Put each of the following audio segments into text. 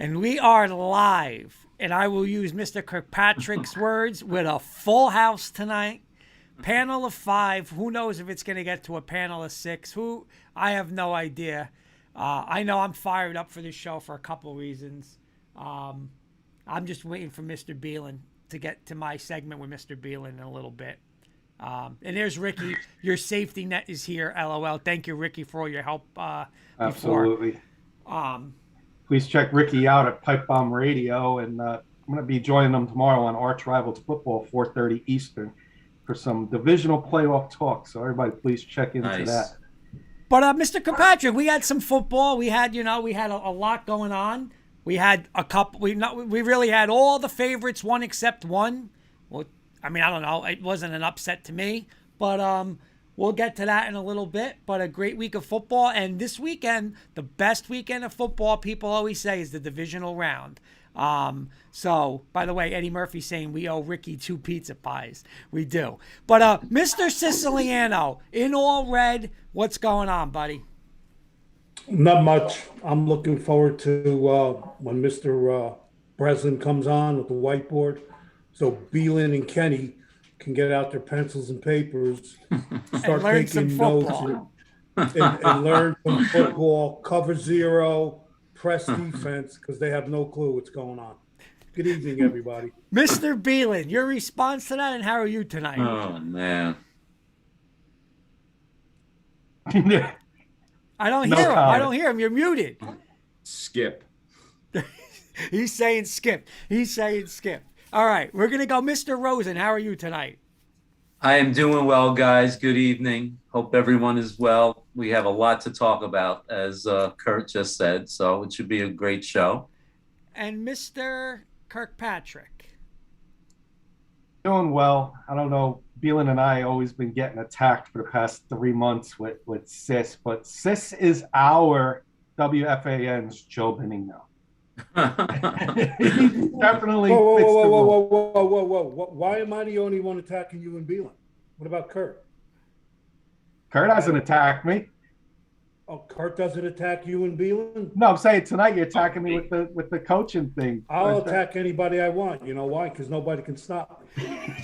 And we are live. And I will use Mr. Kirkpatrick's words with a full house tonight. Panel of 5. Who knows if it's going to get to a panel of 6? I have no idea. I know I'm fired up for this show for a couple reasons. I'm just waiting for Mr. Bielen to get to my segment with Mr. Bielen in a little bit. And there's Ricky. Your safety net is here. LOL. Thank you, Ricky, for all your help. Absolutely. Please check Ricky out at Pipe Bomb Radio, and I'm going to be joining them tomorrow on Arch Rivals Football, 4:30 Eastern, for some divisional playoff talk. So everybody, please check into that. But Mr. Kirkpatrick, we had some football. We had a lot going on. We had a couple. We really had all the favorites, one except one. Well, I mean, I don't know. It wasn't an upset to me, but we'll get to that in a little bit. But a great week of football, and this weekend, the best weekend of football, people always say, is the divisional round. So, by the way, Eddie Murphy saying we owe Ricky 2 pizza pies. We do. But Mr. Siciliano, in all red, what's going on, buddy? Not much. I'm looking forward to when Mr. Breslin comes on with the whiteboard, so Bielen and Kenny can get out their pencils and papers, start taking notes, and learn some football, cover zero, press defense, because they have no clue what's going on. Good evening, everybody. Mr. Bielen, your response to that, and how are you tonight? Oh, man. I don't hear him. I don't hear him. You're muted. Skip. He's saying skip. All right, we're going to go. Mr. Rosen, how are you tonight? I am doing well, guys. Good evening. Hope everyone is well. We have a lot to talk about, as Kurt just said, so it should be a great show. And Mr. Kirkpatrick? Doing well. I don't know. Bielen and I always been getting attacked for the past 3 months with Sis, but Sis is our WFAN's Joe Benigno. He definitely Whoa. Why am I the only one attacking you and Bielen? What about Kurt? Kurt hasn't attacked me. Oh, Kurt doesn't attack you and Bielen? No, I'm saying tonight you're attacking me with the coaching thing. I'll attack anybody I want. You know why? Because nobody can stop me.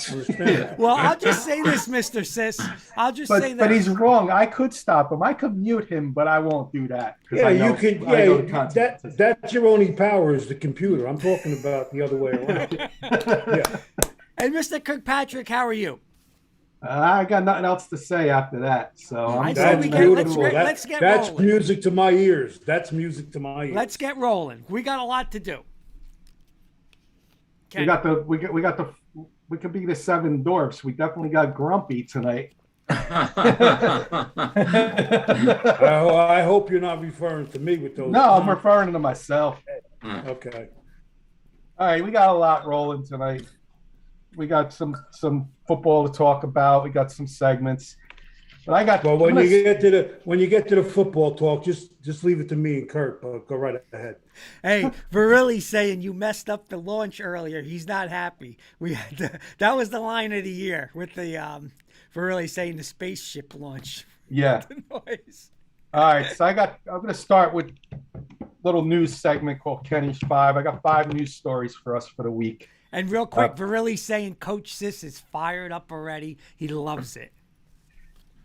Understand that? Well, I'll just say this, Mr. Sis. Say that. But he's wrong. I could stop him. I could mute him, but I won't do that. Yeah, you can. Yeah, that's your only power is the computer. I'm talking about the other way around. Yeah. And Mr. Kirkpatrick, how are you? I got nothing else to say after that. So that's beautiful. Let's get that's rolling. Music to my ears. That's music to my ears. Let's get rolling. We got a lot to do. We could be the 7 dwarfs. We definitely got grumpy tonight. I hope you're not referring to me with those. No, I'm referring to myself. Okay. All right, we got a lot rolling tonight. We got some football to talk about. We got some segments. But I got when you get to the football talk, just leave it to me and Kurt. But go right ahead. Hey, Virilli's saying you messed up the launch earlier. He's not happy. That was the line of the year with the Virilli saying the spaceship launch. Yeah. The noise. All right, so I'm going to start with a little news segment called Kenny's 5. I got 5 news stories for us for the week. And real quick, Virilli's saying Coach Sis is fired up already. He loves it.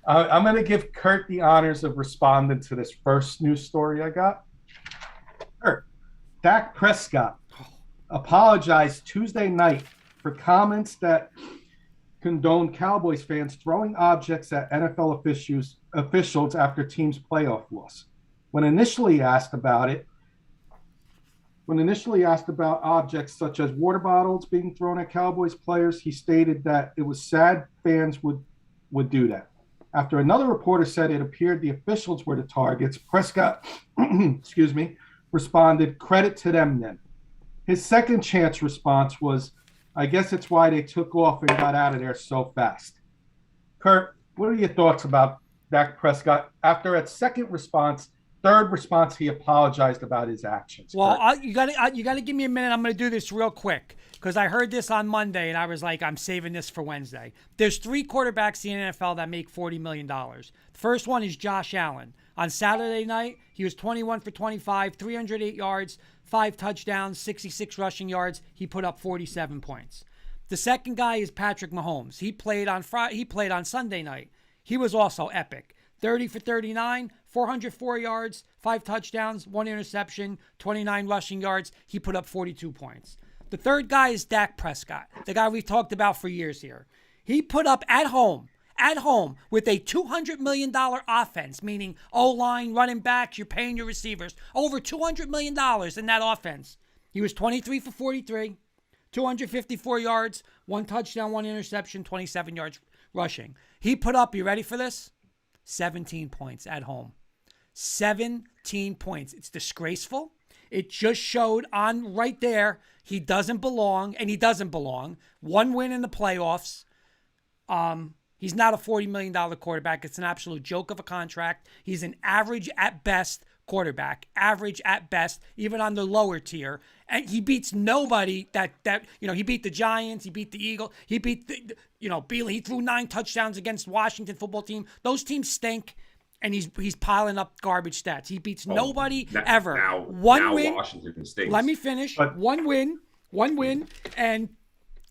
I'm going to give Kurt the honors of responding to this first news story I got. Kurt, Dak Prescott apologized Tuesday night for comments that condoned Cowboys fans throwing objects at NFL officials after team's playoff loss. When initially asked about objects such as water bottles being thrown at Cowboys players, he stated that it was sad fans would do that. After another reporter said it appeared the officials were the targets, Prescott, responded, "Credit to them then." His second chance response was, "I guess it's why they took off and got out of there so fast." Kurt, what are your thoughts about Dak Prescott after a second response third response, he apologized about his actions. Well, you got to give me a minute. I'm going to do this real quick because I heard this on Monday and I was like, I'm saving this for Wednesday. There's 3 quarterbacks in the NFL that make $40 million. The first one is Josh Allen. On Saturday night, he was 21 for 25, 308 yards, 5 touchdowns, 66 rushing yards. He put up 47 points. The second guy is Patrick Mahomes. He played on Sunday night. He was also epic. 30 for 39, 404 yards, 5 touchdowns, 1 interception, 29 rushing yards. He put up 42 points. The third guy is Dak Prescott, the guy we've talked about for years here. He put up at home with a $200 million offense, meaning O-line, running backs, you're paying your receivers, over $200 million in that offense. He was 23 for 43, 254 yards, 1 touchdown, 1 interception, 27 yards rushing. He put up, you ready for this? 17 points at home. 17 points. It's disgraceful. It just showed on right there he doesn't belong, and he doesn't belong. 1 win in the playoffs. He's not a $40 million quarterback. It's an absolute joke of a contract. He's an average at best quarterback. Average at best, even on the lower tier. And he beats nobody that he beat the Giants, he beat the Eagles, he beat Bielen. He threw 9 touchdowns against Washington football team. Those teams stink, and he's piling up garbage stats. He beats nobody ever. One win. Washington stinks. Let me finish. One win, and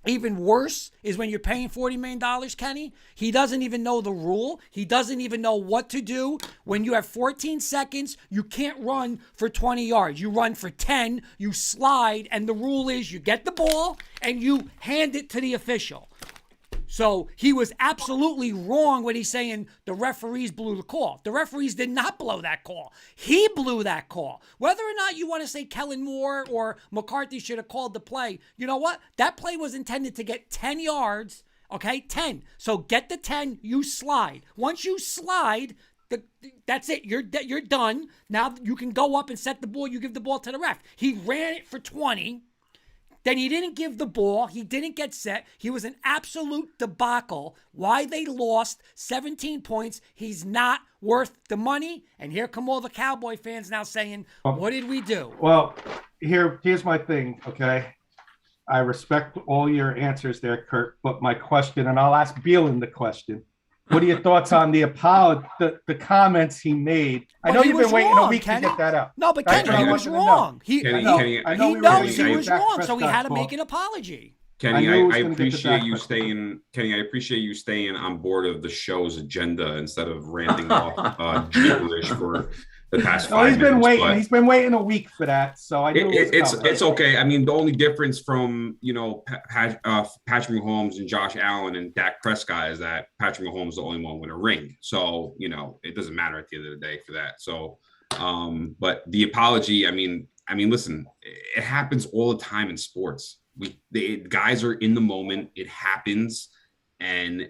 even worse is when you're paying $40 million, Kenny. He doesn't even know the rule. He doesn't even know what to do. When you have 14 seconds, you can't run for 20 yards. You run for 10, you slide, and the rule is you get the ball and you hand it to the official. So he was absolutely wrong when he's saying the referees blew the call. The referees did not blow that call. He blew that call. Whether or not you want to say Kellen Moore or McCarthy should have called the play, you know what? That play was intended to get 10 yards, okay? 10. So get the 10, you slide. Once you slide, that's it. You're done. Now you can go up and set the ball. You give the ball to the ref. He ran it for 20. Then he didn't give the ball. He didn't get set. He was an absolute debacle. Why they lost 17 points. He's not worth the money. And here come all the Cowboy fans now saying, what did we do? Well, here's my thing, okay? I respect all your answers there, Kurt, but my question, and I'll ask Bielen the question. What are your thoughts on the comments he made? I know you've been waiting a week to get that out. No, but Kenny, he was wrong. He knows he was wrong, so he had to make an apology. Kenny, I appreciate you staying. Kenny, I appreciate you staying on board of the show's agenda instead of ranting off gibberish for the past 5 minutes. He's been waiting. He's been waiting a week for that, so I knew it's okay. I mean, the only difference from Patrick Mahomes and Josh Allen and Dak Prescott is that Patrick Mahomes is the only one with a ring. So it doesn't matter at the end of the day for that. So, but the apology. I mean, listen, it happens all the time in sports. The guys are in the moment. It happens, and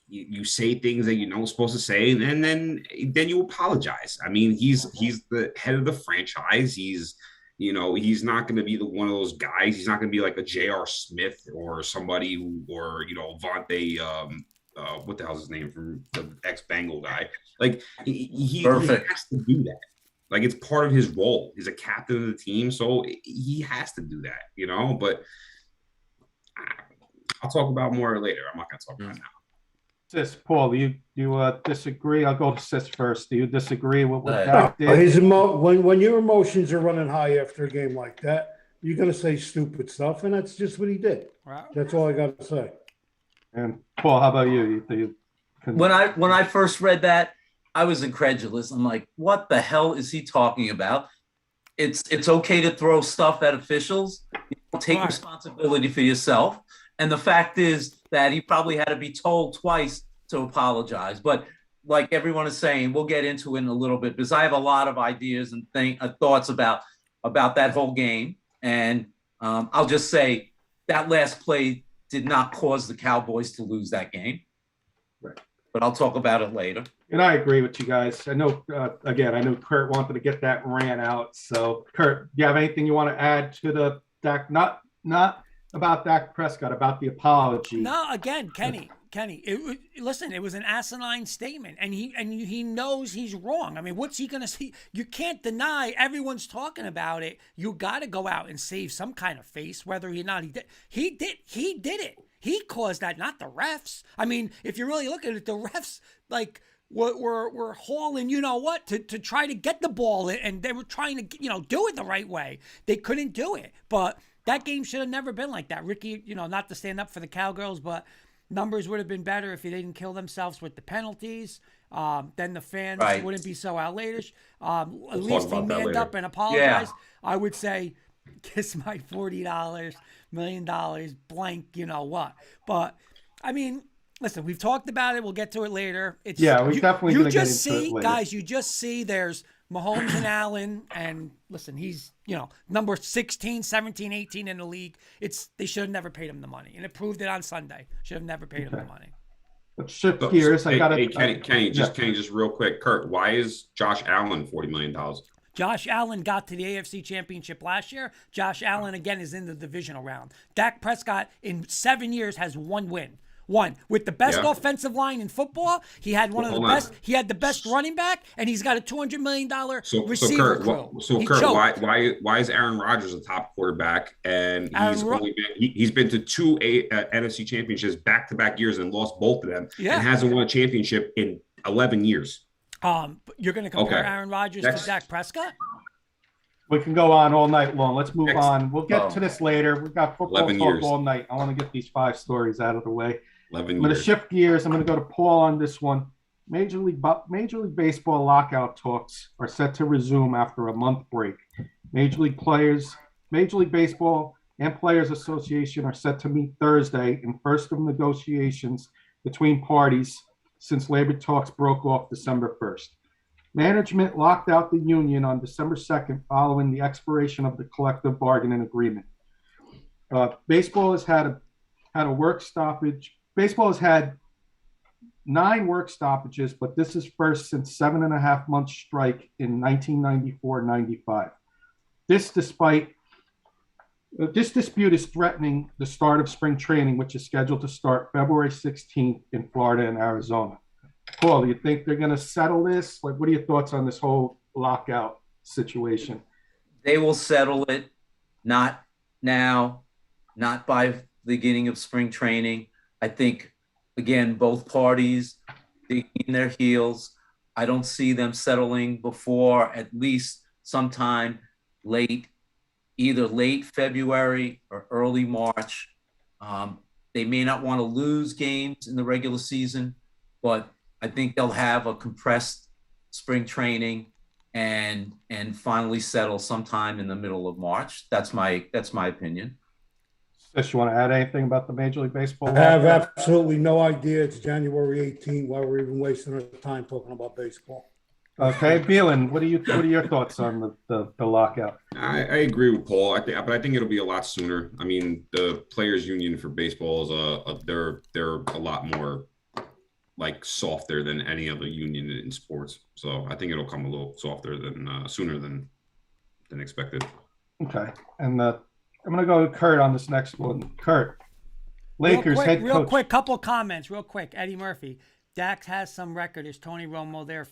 you say things that you're not supposed to say, and then you apologize. I mean, he's the head of the franchise. He's not going to be one of those guys. He's not going to be like a J.R. Smith or somebody or Vontae. What the hell's his name from the ex-Bengal guy? Like he has to do that. Like it's part of his role. He's a captain of the team, so he has to do that. But I'll talk about more later. I'm not going to talk about it now. Sis, Paul, you disagree? I'll go to Sis first. Do you disagree with what Dak did? When your emotions are running high after a game like that, you're going to say stupid stuff, and that's just what he did. Right. That's all I got to say. And Paul, how about you? When I first read that, I was incredulous. I'm like, what the hell is he talking about? It's okay to throw stuff at officials. Take responsibility for yourself. And the fact is that he probably had to be told twice to apologize. But like everyone is saying, we'll get into it in a little bit because I have a lot of ideas and thoughts about that whole game. And I'll just say that last play did not cause the Cowboys to lose that game. Right. But I'll talk about it later. And I agree with you guys. I know, I know Kurt wanted to get that rant out. So, Kurt, do you have anything you want to add to the Dak? Not about Dak Prescott, about the apology. No, again, Kenny, Kenny, listen, it was an asinine statement, and he knows he's wrong. I mean, what's he going to see? You can't deny everyone's talking about it. You got to go out and save some kind of face, whether or not he did. He did it. He caused that, not the refs. I mean, if you really look at it, the refs, like, were hauling, you know what, to try to get the ball, and they were trying to, do it the right way. They couldn't do it. But that game should have never been like that. Ricky, not to stand up for the Cowgirls, but numbers would have been better if they didn't kill themselves with the penalties. Then the fans wouldn't be so outlandish. At least he manned up and apologized. Yeah. I would say, kiss my $40, $1 million, blank, you know what. But, I mean, listen, we've talked about it. We'll get to it later. We're definitely going to get into it later. Guys, you just see there's Mahomes and Allen, and listen, he's, number 16, 17, 18 in the league. They should have never paid him the money, and it proved it on Sunday. Should have never paid him the money. Let's shift gears. Kenny, just real quick. Kurt, why is Josh Allen $40 million? Josh Allen got to the AFC Championship last year. Josh Allen, again, is in the divisional round. Dak Prescott, in 7 years, has one win. With the best offensive line in football. He had one of the best. He had the best running back, and he's got a $200 million receiver crew. Why is Aaron Rodgers a top quarterback, and he's been to two NFC championships back-to-back years and lost both of them, and hasn't won a championship in 11 years? You're going to compare Aaron Rodgers to Dak Prescott? We can go on all night long. Let's move on. We'll get to this later. We've got football talk all night. I want to get these 5 stories out of the way. I'm going to shift gears. I'm going to go to Paul on this one. Major League Baseball lockout talks are set to resume after a month break. Major League Baseball and Players Association are set to meet Thursday in first of negotiations between parties since labor talks broke off December 1st. Management locked out the union on December 2nd following the expiration of the collective bargaining agreement. Baseball has had a work stoppage. Baseball has had 9 work stoppages, but this is first since 7.5 months strike in 1994-95. This dispute is threatening the start of spring training, which is scheduled to start February 16th in Florida and Arizona. Paul, do you think they're going to settle this? Like, what are your thoughts on this whole lockout situation? They will settle it, not now, not by the beginning of spring training. I think, again, both parties digging their heels. I don't see them settling before at least sometime either late February or early March. They may not want to lose games in the regular season, but I think they'll have a compressed spring training and finally settle sometime in the middle of March. That's my opinion. Sis, you want to add anything about the Major League Baseball? I have absolutely no idea. It's January 18th. Why we're even wasting our time talking about baseball? Okay, Bielen, what are your thoughts on the lockout? I agree with Paul. But I think it'll be a lot sooner. I mean, the players' union for baseball is they're a lot more like softer than any other union in sports. So I think it'll come a little softer than sooner than expected. Okay, and I'm going to go to Kurt on this next one. Kurt, Lakers head coach. Real quick, couple of comments. Real quick, Eddie Murphy. Dak has some record as Tony Romo there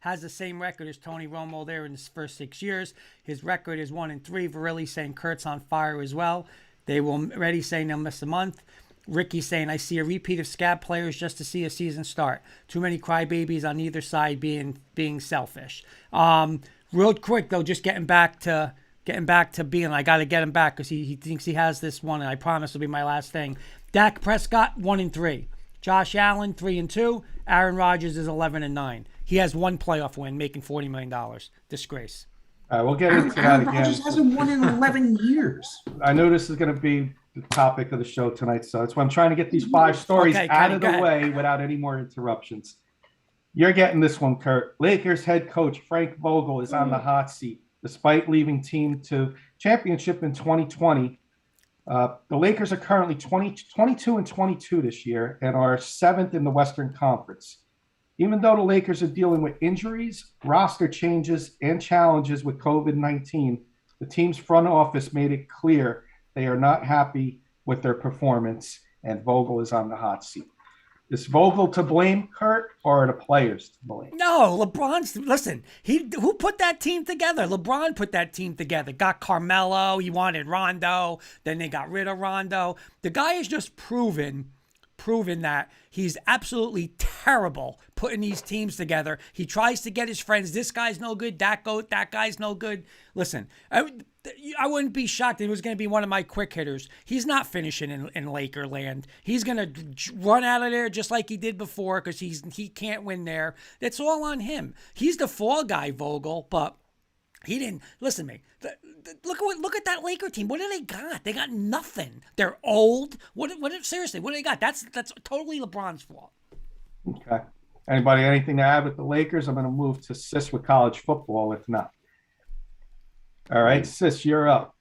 has the same record as Tony Romo there in his first 6 years. His record is 1-3. Virilli saying Kurt's on fire as well. Reddy saying they'll miss a month. Ricky saying, I see a repeat of scab players just to see a season start. Too many crybabies on either side being selfish. Real quick though, just getting back to Bielen. I got to get him back because he thinks he has this one, and I promise will be my last thing. Dak Prescott 1-3. Josh Allen 3-2. Aaron Rodgers is 11-9. He has one playoff win, making $40 million. Disgrace. All right, we'll get into that Aaron again. Rodgers hasn't won in 11 years. I know this is going to be the topic of the show tonight, so that's why I'm trying to get these 5 stories out of the way without any more interruptions. You're getting this one, Kurt. Lakers head coach Frank Vogel is on the hot seat. Despite leaving team to championship in 2020, the Lakers are currently 22-22 this year and are 7th in the Western Conference. Even though the Lakers are dealing with injuries, roster changes, and challenges with COVID-19, the team's front office made it clear they are not happy with their performance, and Vogel is on the hot seat. Is Vogel to blame, Kurt, or are the players to blame? No, LeBron's listen. Who put that team together? LeBron put that team together. Got Carmelo. He wanted Rondo. Then they got rid of Rondo. The guy has just proven that he's absolutely terrible putting these teams together. He tries to get his friends. This guy's no good. That guy's no good. Listen, I wouldn't be shocked if it was going to be one of my quick hitters. He's not finishing in Laker land. He's going to run out of there just like he did before because he can't win there. That's all on him. He's the fall guy, Vogel, but he didn't listen to me. Look at that Laker team. What do they got? They got nothing. They're old. Seriously, what do they got? That's totally LeBron's fault. Okay. Anybody, anything to add with the Lakers? I'm going to move to Sis with college football, if not. All right, Sis, you're up.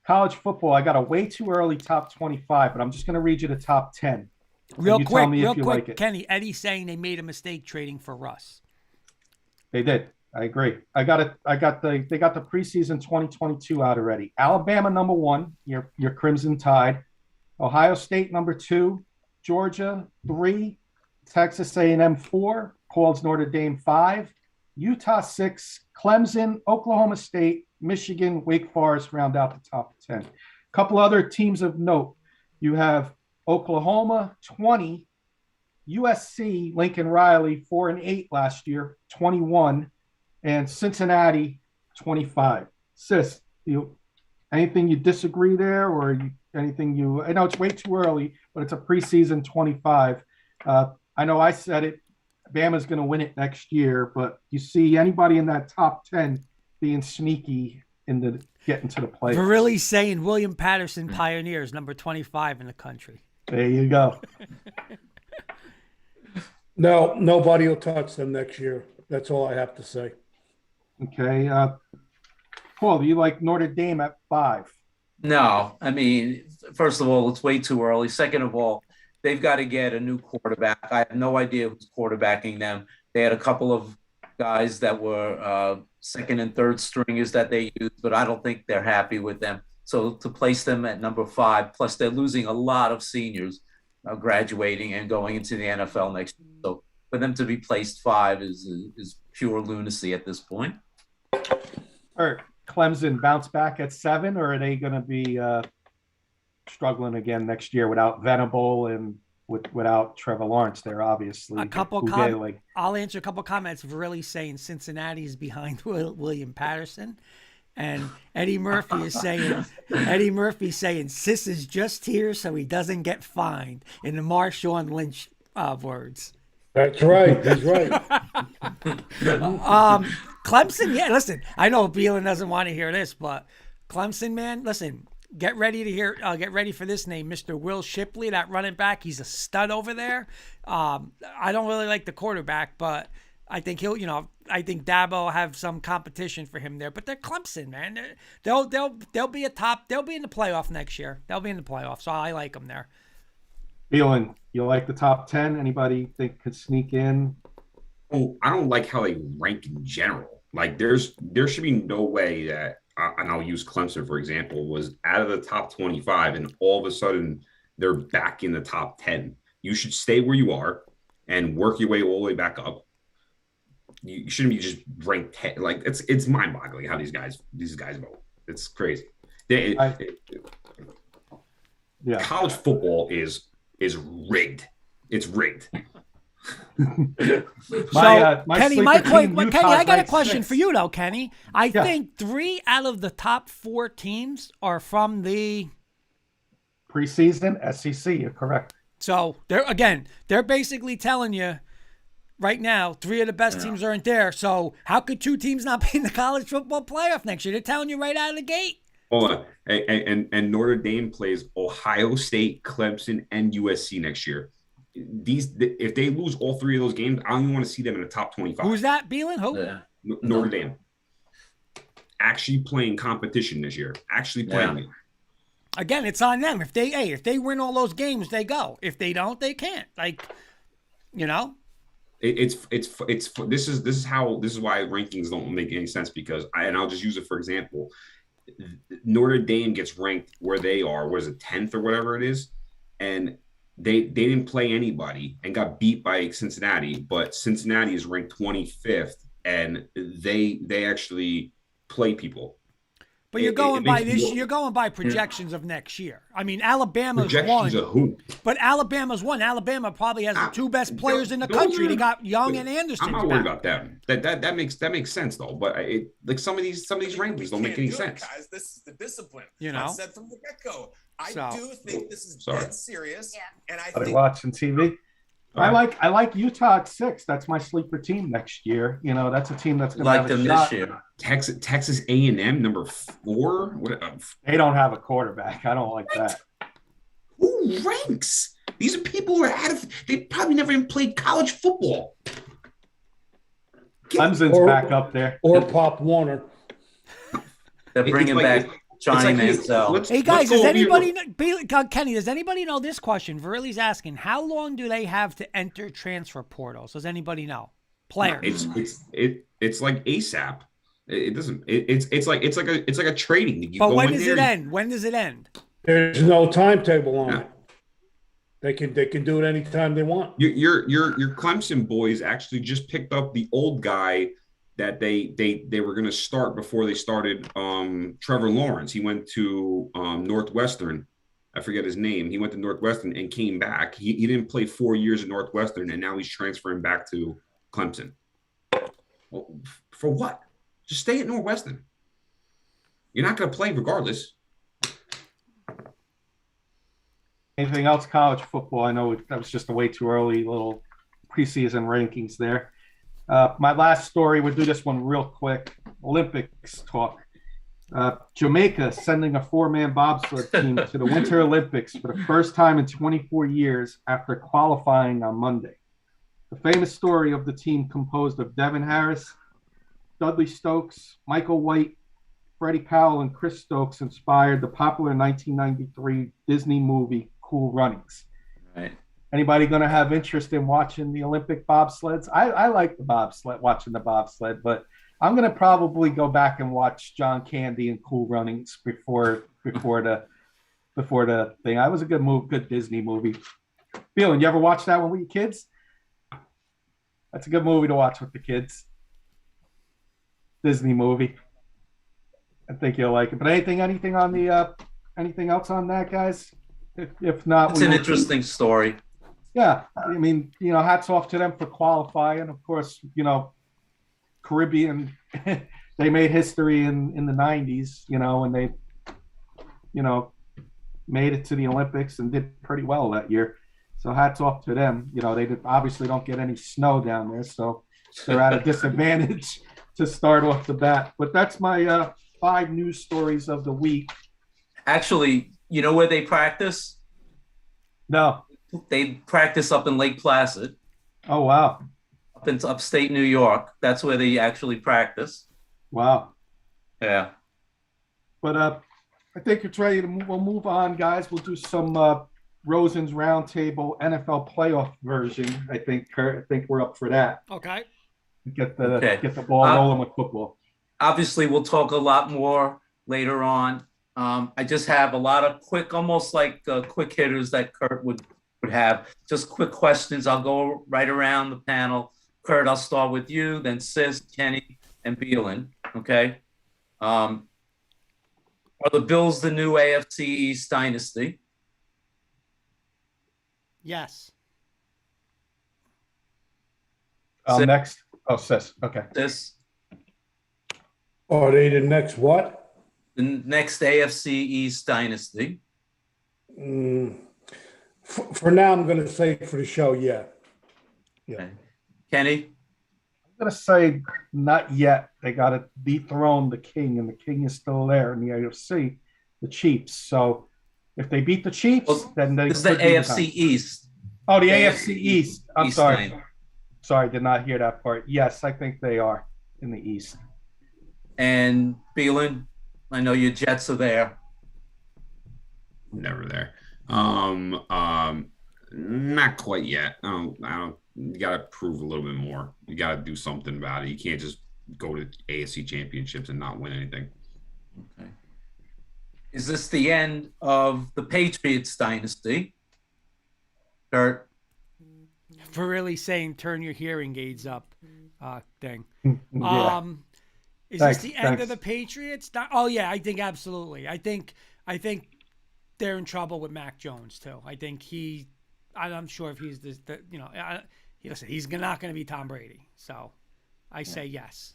College football, I got a way too early top 25, but I'm just going to read you the top 10. Real quick, like it. Kenny, Eddie's saying they made a mistake trading for Russ. They did. I agree. They got the preseason 2022 out already. Alabama number 1, your Crimson Tide. Ohio State number 2, Georgia 3, Texas A&M 4, Paul's Notre Dame 5, Utah 6, Clemson, Oklahoma State, Michigan, Wake Forest round out the top 10. A couple other teams of note. You have Oklahoma 20, USC, Lincoln Riley 4-8 last year, 21, and Cincinnati 25. Sis, anything you disagree there, or anything you? I know it's way too early, but it's a preseason 25. I know I said it. Bama's going to win it next year, but you see anybody in that top 10 being sneaky getting to the play? We're really saying William Patterson Pioneers, number 25 in the country. There you go. No, nobody will touch them next year. That's all I have to say. Okay. Paul, do you like Notre Dame at 5? No, I mean, first of all, it's way too early. Second of all, they've got to get a new quarterback. I have no idea who's quarterbacking them. They had a couple of guys that were second and third stringers that they used, but I don't think they're happy with them. So to place them at number 5, plus they're losing a lot of seniors graduating and going into the NFL next year. So for them to be placed 5 is pure lunacy at this point. Or Clemson bounce back at 7, or are they going to be struggling again next year without Venable and without Trevor Lawrence there, obviously? I'll answer a couple comments really saying Cincinnati's behind William Patterson. And Eddie Murphy saying Sis is just here so he doesn't get fined, in the Marshawn Lynch words. That's right. He's right. Clemson, yeah, listen, I know Bielen doesn't want to hear this, but Clemson, man, listen, get ready for this name, Mr. Will Shipley, that running back. He's a stud over there. I don't really like the quarterback, but I think I think Dabo will have some competition for him there. But they're Clemson, man. They'll be they'll be in the playoff next year. They'll be in the playoff, so I like them there. Bielen, you like the top 10? Anybody think could sneak in? Oh, I don't like how they rank in general. Like there should be no way that, and I'll use Clemson for example, was out of the top 25 and all of a sudden they're back in the top 10. You should stay where you are and work your way all the way back up. You shouldn't be just ranked 10. Like it's mind-boggling how these guys vote. It's crazy. College football is rigged. It's rigged. Kenny, I got a question for you though, Kenny. I think 3 out of the top 4 teams are from the preseason SEC. You're correct. So they're basically telling you right now 3 of the best teams aren't there. So how could 2 teams not be in the college football playoff next year? They're telling you right out of the gate. Hold on. And Notre Dame plays Ohio State, Clemson, and USC next year. If they lose all 3 of those games, I don't even want to see them in the top 25. Who's that, Bielen? Who? Yeah. Notre Dame. Actually playing competition this year. Actually playing it. Again, it's on them. If they win all those games, they go. If they don't, they can't. This is why rankings don't make any sense because I'll just use it for example. Notre Dame gets ranked where they are, 10th or whatever it is, and they didn't play anybody and got beat by Cincinnati, but Cincinnati is ranked 25th, and they actually play people. But you're going by this. You're going by projections of next year. I mean, Alabama's projections won, of who? but Alabama's won. Alabama probably has the two best players in the country. They got Young and Anderson. I'm not worried about them. That makes sense though. But like some of these rankings don't make any sense. Guys, this is the discipline. You know, I said from the get-go. I do think this is dead serious. Yeah. And Are they watching TV? I like Utah at 6. That's my sleeper team next year. You know, that's a team that's going to have a shot. This year. Texas A&M number 4. What? They don't have a quarterback. I don't like that. Who ranks? These are people who are out of. They probably never even played college football. Clemson's back up there. Or Pop Warner. They're bringing back Johnny Manziel. Hey guys, does anybody Kenny? Does anybody know this question? Verley's asking, how long do they have to enter transfer portals? Does anybody know? Players. It's like ASAP. It doesn't. It's like a trading. But when does it end? When does it end? There's no timetable on it. They can do it anytime they want. Your Clemson boys actually just picked up the old guy that they were going to start before they started Trevor Lawrence. He went to Northwestern. I forget his name. He went to Northwestern and came back. He didn't play 4 years at Northwestern, and now he's transferring back to Clemson. Well, for what? Just stay at Northwestern. You're not going to play regardless. Anything else college football? I know that was just a way too early little preseason rankings there. My last story, we'll do this one real quick. Olympics talk. Jamaica sending a 4-man bobsled team to the Winter Olympics for the first time in 24 years after qualifying on Monday. The famous story of the team, composed of Devin Harris, Dudley Stokes, Michael White, Freddie Powell, and Chris Stokes, inspired the popular 1993 Disney movie Cool Runnings. Right. Anybody going to have interest in watching the Olympic bobsleds? I like the bobsled, watching the bobsled, but I'm going to probably go back and watch John Candy and Cool Runnings before the thing. That was a good Disney movie. Bielen, you ever watch that one with your kids? That's a good movie to watch with the kids. Disney movie. I think you'll like it. But anything on the anything else on that, guys? If not, it's an interesting story. Yeah, I mean, hats off to them for qualifying. Of course, Caribbean, they made history in the 90s, and they, made it to the Olympics and did pretty well that year. So hats off to them. They obviously don't get any snow down there, so they're at a disadvantage to start off the bat. But that's my 5 news stories of the week. Actually, you know where they practice? No. They practice up in Lake Placid. Oh, wow. Up in upstate New York. That's where they actually practice. Wow. Yeah. But I think it's ready to move. We'll move on, guys. We'll do some Rosen's Roundtable NFL playoff version. I think, Kurt, we're up for that. Okay. Get the ball rolling with football. Obviously, we'll talk a lot more later on. I just have a lot of quick, almost like quick hitters that Kurt would have. Just quick questions. I'll go right around the panel. Kurt, I'll start with you, then Sis, Kenny, and Bielen. Okay. Are the Bills the new AFC East dynasty? Yes. Next. Oh, Sis. Okay. Sis. Are they the next what? The next AFC East dynasty. For now, I'm going to say for the show, yeah. Okay. Kenny? I'm going to say not yet. They got to dethrone the king, and the king is still there in the AFC, the Chiefs. So if they beat the Chiefs, then they. This is the AFC East. Oh, the AFC East. I'm East sorry. line. Sorry, did not hear that part. Yes, I think they are in the East. And Bielen, I know your Jets are there. Never there. Not quite yet. I don't. You got to prove a little bit more. You got to do something about it. You can't just go to AFC championships and not win anything. Okay. Is this the end of the Patriots dynasty? Kurt. For really saying turn your hearing aids up thing. Yeah. Is Thanks, this the end of thanks. the Patriots? Oh yeah, I think absolutely. I think they're in trouble with Mac Jones too. I think I'm sure if he's he's not going to be Tom Brady. So I say yes.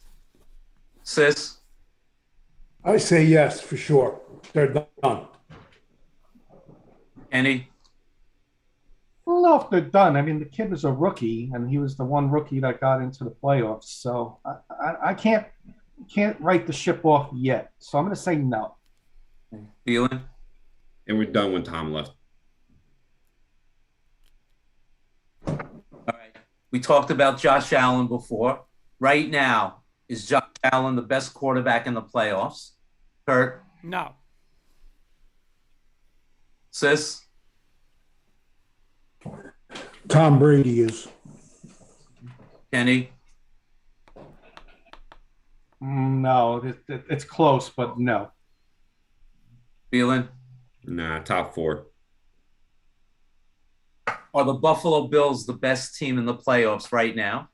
Sis. I say yes for sure. They're done. Kenny. I don't know if they're done. I mean, the kid was a rookie, and he was the one rookie that got into the playoffs. So I can't write the ship off yet. So I'm going to say no. Bielen. And we're done when Tom left. All right. We talked about Josh Allen before. Right now, is Josh Allen the best quarterback in the playoffs? Kurt. No. Sis. Tom Brady is. Kenny. No, it's close, but no. Bielen. Nah, top 4. Are the Buffalo Bills the best team in the playoffs right now?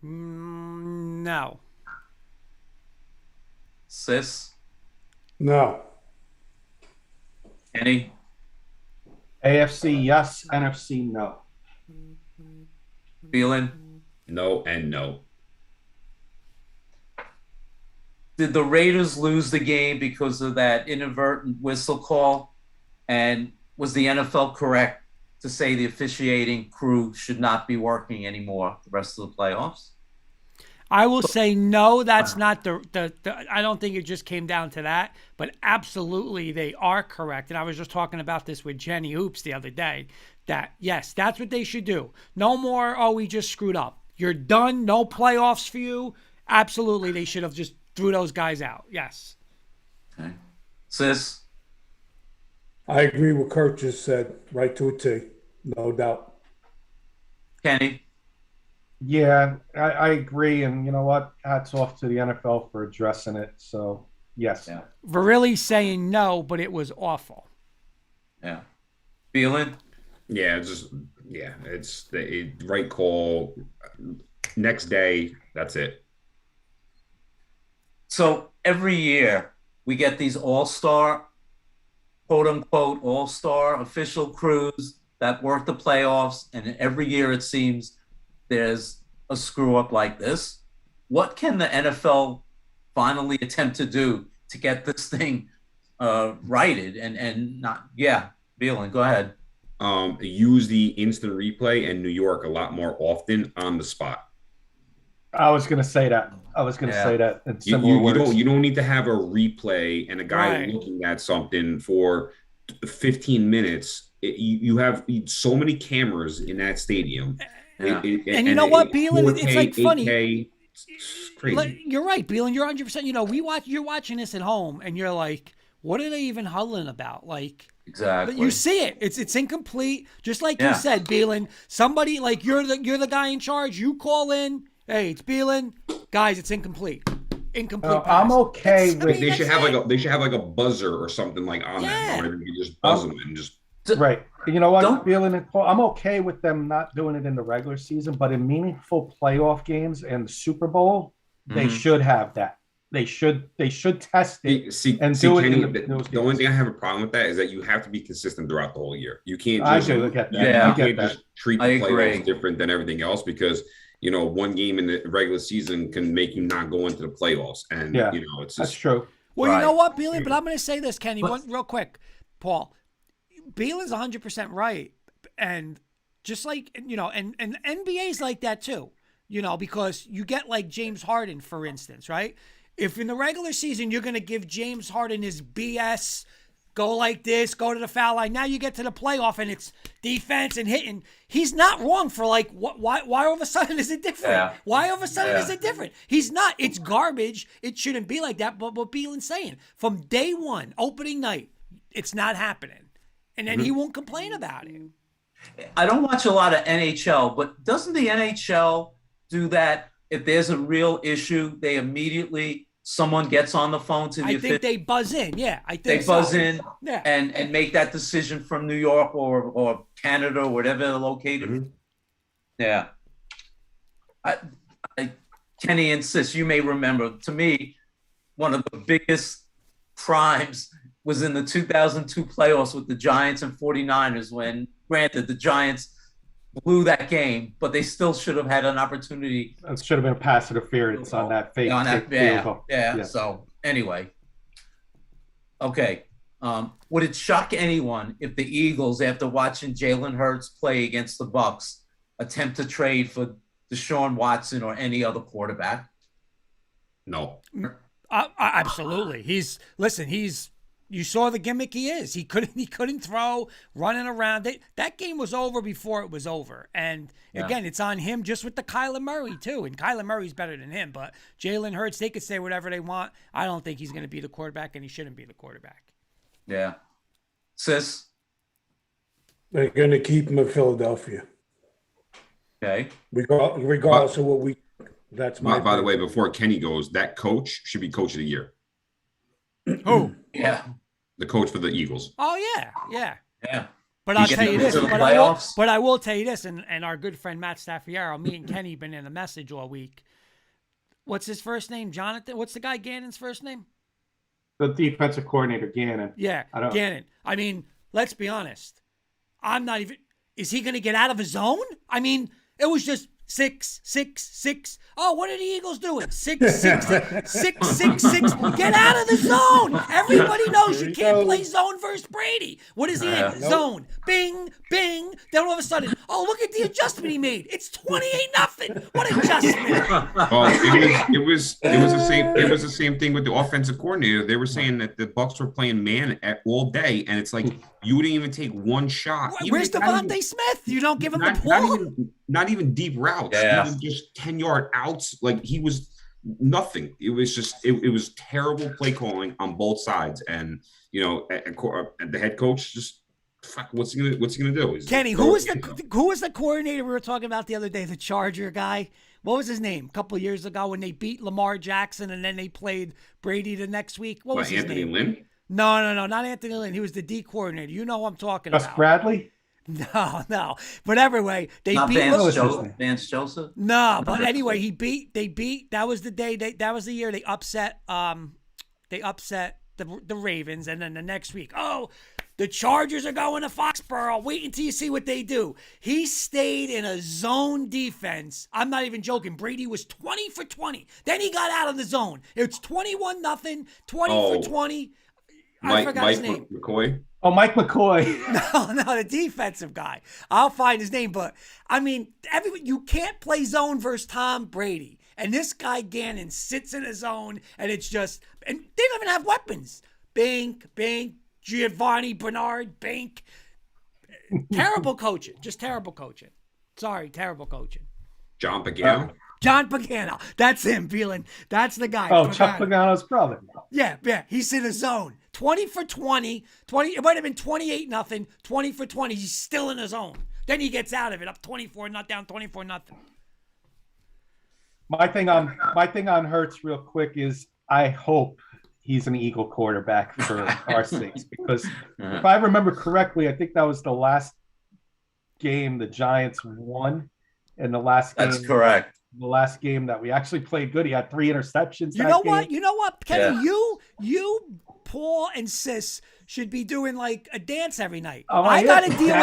No. Sis. No. Kenny. AFC, yes. NFC, no. Bielen. No and no. Did the Raiders lose the game because of that inadvertent whistle call? And was the NFL correct to say the officiating crew should not be working anymore the rest of the playoffs? I will say no. That's not the. I don't think it just came down to that, but absolutely they are correct. And I was just talking about this with Jenny Hoops the other day. That yes, that's what they should do. No more. Oh, we just screwed up. You're done. No playoffs for you. Absolutely, they should have just threw those guys out. Yes. Okay. Sis. I agree with Kurt just said. Right to a T. No doubt. Kenny. Yeah, I agree. And you know what? Hats off to the NFL for addressing it. So, yes. Yeah. We're really saying no, but it was awful. Yeah. Bielen. Yeah, it's the right call. Next day, that's it. So every year we get these all-star, quote unquote, all-star official crews that work the playoffs. And every year it seems there's a screw up like this. What can the NFL finally attempt to do to get this thing righted and not? Yeah, Bielen, go ahead. Use the instant replay in New York a lot more often on the spot. I was going to say that. In similar words. You don't need to have a replay and a guy looking at something for 15 minutes. You have so many cameras in that stadium. Yeah. And you know what, Bielen? It's like funny. 8K, it's crazy. You're right, Bielen. You're 100%. You know, you're watching this at home, and you're like, what are they even huddling about? Like, exactly. But you see it. It's incomplete. Just like you said, Bielen. Somebody like you're the guy in charge. You call in. Hey, it's Bielen. Guys, it's incomplete. Incomplete. I'm okay with. They should have like a buzzer or something like on that. Where you just buzz them and just. Right. You know what, Bielen and Paul, I'm okay with them not doing it in the regular season, but in meaningful playoff games and the Super Bowl, they should have that. They should test it and do it. The only thing I have a problem with that is that you have to be consistent throughout the whole year. You can't just, just treat the playoffs different than everything else because one game in the regular season can make you not go into the playoffs. And it's just, that's true. Well, you know what, Bielen, but I'm going to say this, Kenny, real quick, Paul. Bielen's 100% right, and just like and NBA's like that too, because you get like James Harden, for instance, right? If in the regular season you're going to give James Harden his BS, go like this, go to the foul line. Now you get to the playoff and it's defense and hitting. He's not wrong for like why all of a sudden is it different? Yeah. Why all of a sudden is it different? He's not. It's garbage. It shouldn't be like that. But what Bielen's saying from day one, opening night, it's not happening. And then he won't complain about it. I don't watch a lot of NHL, but doesn't the NHL do that? If there's a real issue, they immediately someone gets on the phone to the I think they buzz in. Yeah, I think they buzz in Yeah. and make that decision from New York or Canada or whatever they're located. Mhm. Yeah. Kenny and Sis, you may remember, to me, one of the biggest crimes was in the 2002 playoffs with the Giants and 49ers when, granted, the Giants blew that game, but they still should have had an opportunity. It should have been a pass interference on that fake kick field goal. Yeah. So anyway, okay. Would it shock anyone if the Eagles, after watching Jalen Hurts play against the Bucs, attempt to trade for Deshaun Watson or any other quarterback? No. Absolutely. You saw the gimmick he is. He couldn't throw, running around. That game was over before it was over. And again, it's on him just with the Kyler Murray too. And Kyler Murray's better than him, but Jalen Hurts, they could say whatever they want. I don't think he's going to be the quarterback, and he shouldn't be the quarterback. Yeah. Sis? They're going to keep him in Philadelphia. Okay. Regardless of what we. That's my. By the way, before Kenny goes, that coach should be coach of the year. Who? Yeah. The coach for the Eagles. Oh yeah. Yeah. But I'll You tell get you them this. to the But playoffs? I will tell you this. And our good friend Matt Staffiero, me and Kenny been in a message all week. What's his first name? Jonathan. What's the guy Gannon's first name? The defensive coordinator, Gannon. Yeah, Gannon. I mean, let's be honest. I'm not even. Is he going to get out of his zone? I mean, it was just 6, 6, 6. Oh, what are the Eagles doing? 6, 6, 6, 6, 6, 6. Get out of the zone. Everybody knows you can't play zone versus Brady. What is he in? Zone. Bing, bing. Then all of a sudden, oh, look at the adjustment he made. It's 28-0. What adjustment? Oh, it was the same thing with the offensive coordinator. They were saying that the Bucs were playing man all day, and it's like you wouldn't even take one shot. Where's Devontae Smith? You don't give him the ball? Not even deep routes. Yeah. Even just 10-yard outs. Like he was nothing. It was just it was terrible play calling on both sides, and the head coach just fuck. What's he gonna do? Kenny, who was the coordinator we were talking about the other day? The Charger guy. What was his name? A couple of years ago when they beat Lamar Jackson and then they played Brady the next week. What was his Anthony name? Lynn? No, not Anthony Lynn. He was the D coordinator. You know who I'm talking Gus about. Bradley? No. But anyway, they Not beat Vance Joseph? No, but anyway, they beat that was the day that was the year they upset the Ravens, and then the next week, the Chargers are going to Foxborough. Wait until you see what they do. He stayed in a zone defense. I'm not even joking. Brady was 20 for 20. Then he got out of the zone. It's 21-0, 20 for 20. I forgot his name. McCoy. Oh, Mike McCoy. No, the defensive guy. I'll find his name, but I mean, you can't play zone versus Tom Brady. And this guy Gannon sits in a zone, and it's just, and they don't even have weapons. Bink, Giovanni Bernard, Bink. Terrible coaching. Just terrible coaching. Sorry, terrible coaching. John Pagano. John Pagano. That's him, Bielen. That's the guy. Oh, Chuck Pagano's brother. Yeah. He's in a zone. 20 for 20. It might have been 28-0. 20 for 20. He's still in a zone. Then he gets out of it, up 24, not down 24-0. My thing on Hurts real quick is I hope he's an Eagle quarterback for our sakes, because if I remember correctly, I think that was the last game the Giants won, and the last game. That's correct. The last game that we actually played good. He had 3 interceptions. You know what, Kenny? Yeah. You, Paul, and Sis should be doing like a dance every night. I gotta deal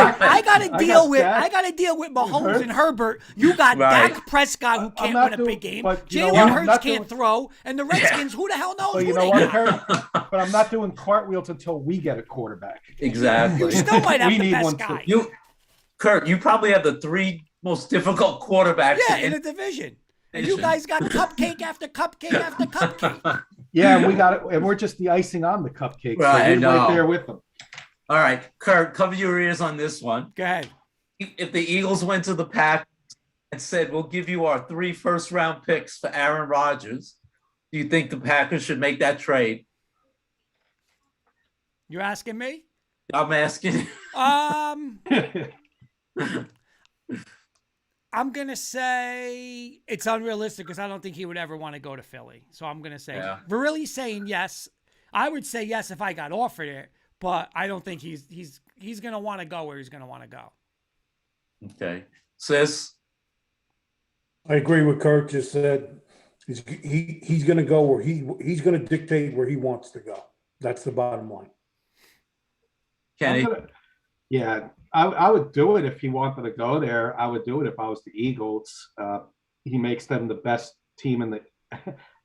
with Mahomes and Herbert. You got Dak Prescott, who can't win a big game. Jalen Hurts can't throw, and the Redskins, who the hell knows? But you know what, but I'm not doing cartwheels until we get a quarterback. Exactly. You still might have the best guy. Kurt, you probably have the 3 most difficult quarterbacks in the division. And you guys got cupcake after cupcake after cupcake. Yeah, we got it, and we're just the icing on the cupcake. Right, so we're right there with them. All right, Kurt, cover your ears on this one. Go ahead. If the Eagles went to the Packers and said, "We'll give you our 3 first-round picks for Aaron Rodgers," do you think the Packers should make that trade? You're asking me? I'm asking. I'm going to say it's unrealistic because I don't think he would ever want to go to Philly. So I'm going to say, we're really saying yes. I would say yes if I got offered it, but I don't think he's going to want to go where he's going to want to go. Okay. Sis? I agree with Kurt just said. He's going to go where he's going to dictate where he wants to go. That's the bottom line. Kenny? I would do it if he wanted to go there. I would do it if I was the Eagles. He makes them the best team in the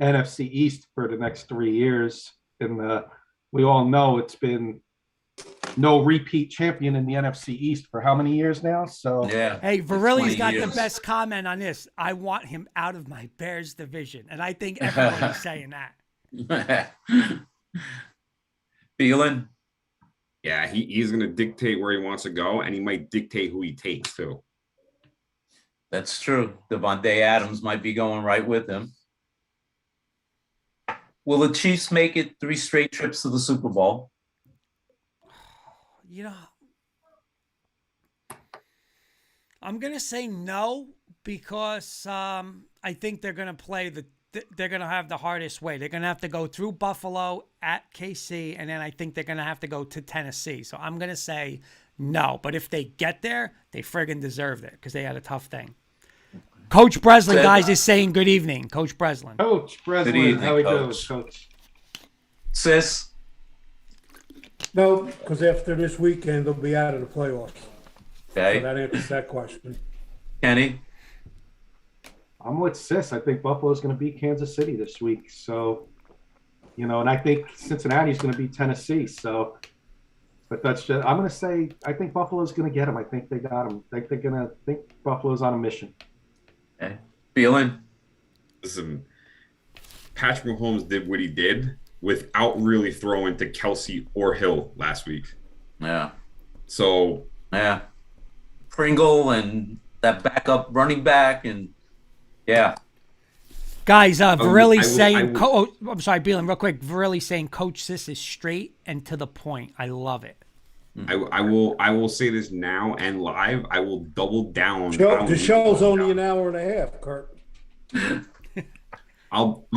NFC East for the next 3 years. And we all know it's been no repeat champion in the NFC East for how many years now? So yeah. Hey, Virilli's got the best comment on this. I want him out of my Bears division. And I think everybody's saying that. Bielen? Yeah, he's going to dictate where he wants to go, and he might dictate who he takes, too. That's true. Devontae Adams might be going right with him. Will the Chiefs make it 3 straight trips to the Super Bowl? You know, I'm going to say no because I think they're going to play they're going to have the hardest way. They're going to have to go through Buffalo at KC, and then I think they're going to have to go to Tennessee. So I'm going to say no. But if they get there, they friggin' deserved it because they had a tough thing. Coach Breslin, guys, is saying good evening. Coach Breslin. Coach Breslin, good evening, how we doing, Coach? Coach? Sis? No, because after this weekend, they'll be out of the playoffs. Okay. So that answers that question. Kenny? I'm with Sis. I think Buffalo's going to beat Kansas City this week. So, and I think Cincinnati's going to beat Tennessee. So, but I'm going to say I think Buffalo's going to get him. I think they got him. I think Buffalo's on a mission. Okay. Bielen? Listen, Patrick Mahomes did what he did without really throwing to Kelsey or Hill last week. Yeah. So. Yeah. Pringle and that backup running back and yeah. Guys, Virilli's saying, I'm sorry, Bielen, real quick. Virilli's saying Coach Sis is straight and to the point. I love it. I will say this now and live. I will double down. The show's only an hour and a half, Kurt. I'll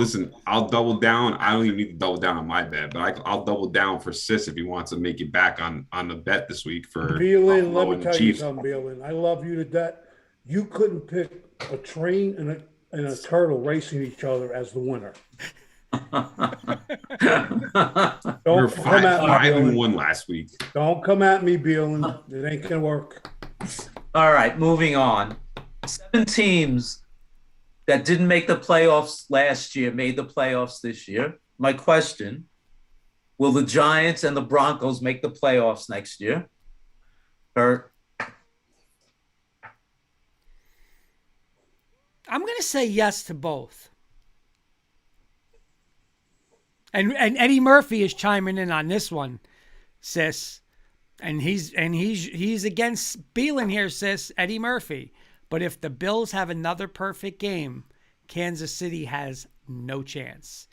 double down. I don't even need to double down on my bet, but I'll double down for Sis if he wants to make it back on the bet this week for Bielen. Let me tell you something, Bielen. I love you to death. You couldn't pick a train and a turtle racing each other as the winner. We were 5-1 last week. Don't come at me, Bielen. It ain't gonna work. All right, moving on. 7 teams that didn't make the playoffs last year made the playoffs this year. My question, will the Giants and the Broncos make the playoffs next year? Kurt? I'm going to say yes to both. And Eddie Murphy is chiming in on this one, Sis. And he's against Bielen here, Sis, Eddie Murphy. But if the Bills have another perfect game, Kansas City has no chance.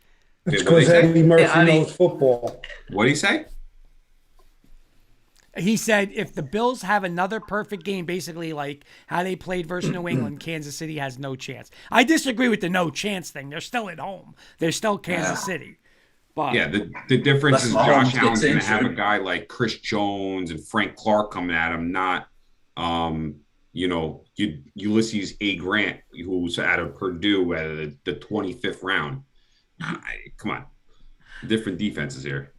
It's because Eddie Murphy knows football. What did he say? He said if the Bills have another perfect game, basically like how they played versus New England, Kansas City has no chance. I disagree with the no chance thing. They're still at home. They're still Kansas City. But yeah, the difference is Josh Allen's going to have a guy like Chris Jones and Frank Clark coming at him, not Ulysses A. Grant, who's out of Purdue at the 25th round. Come on. Different defenses here.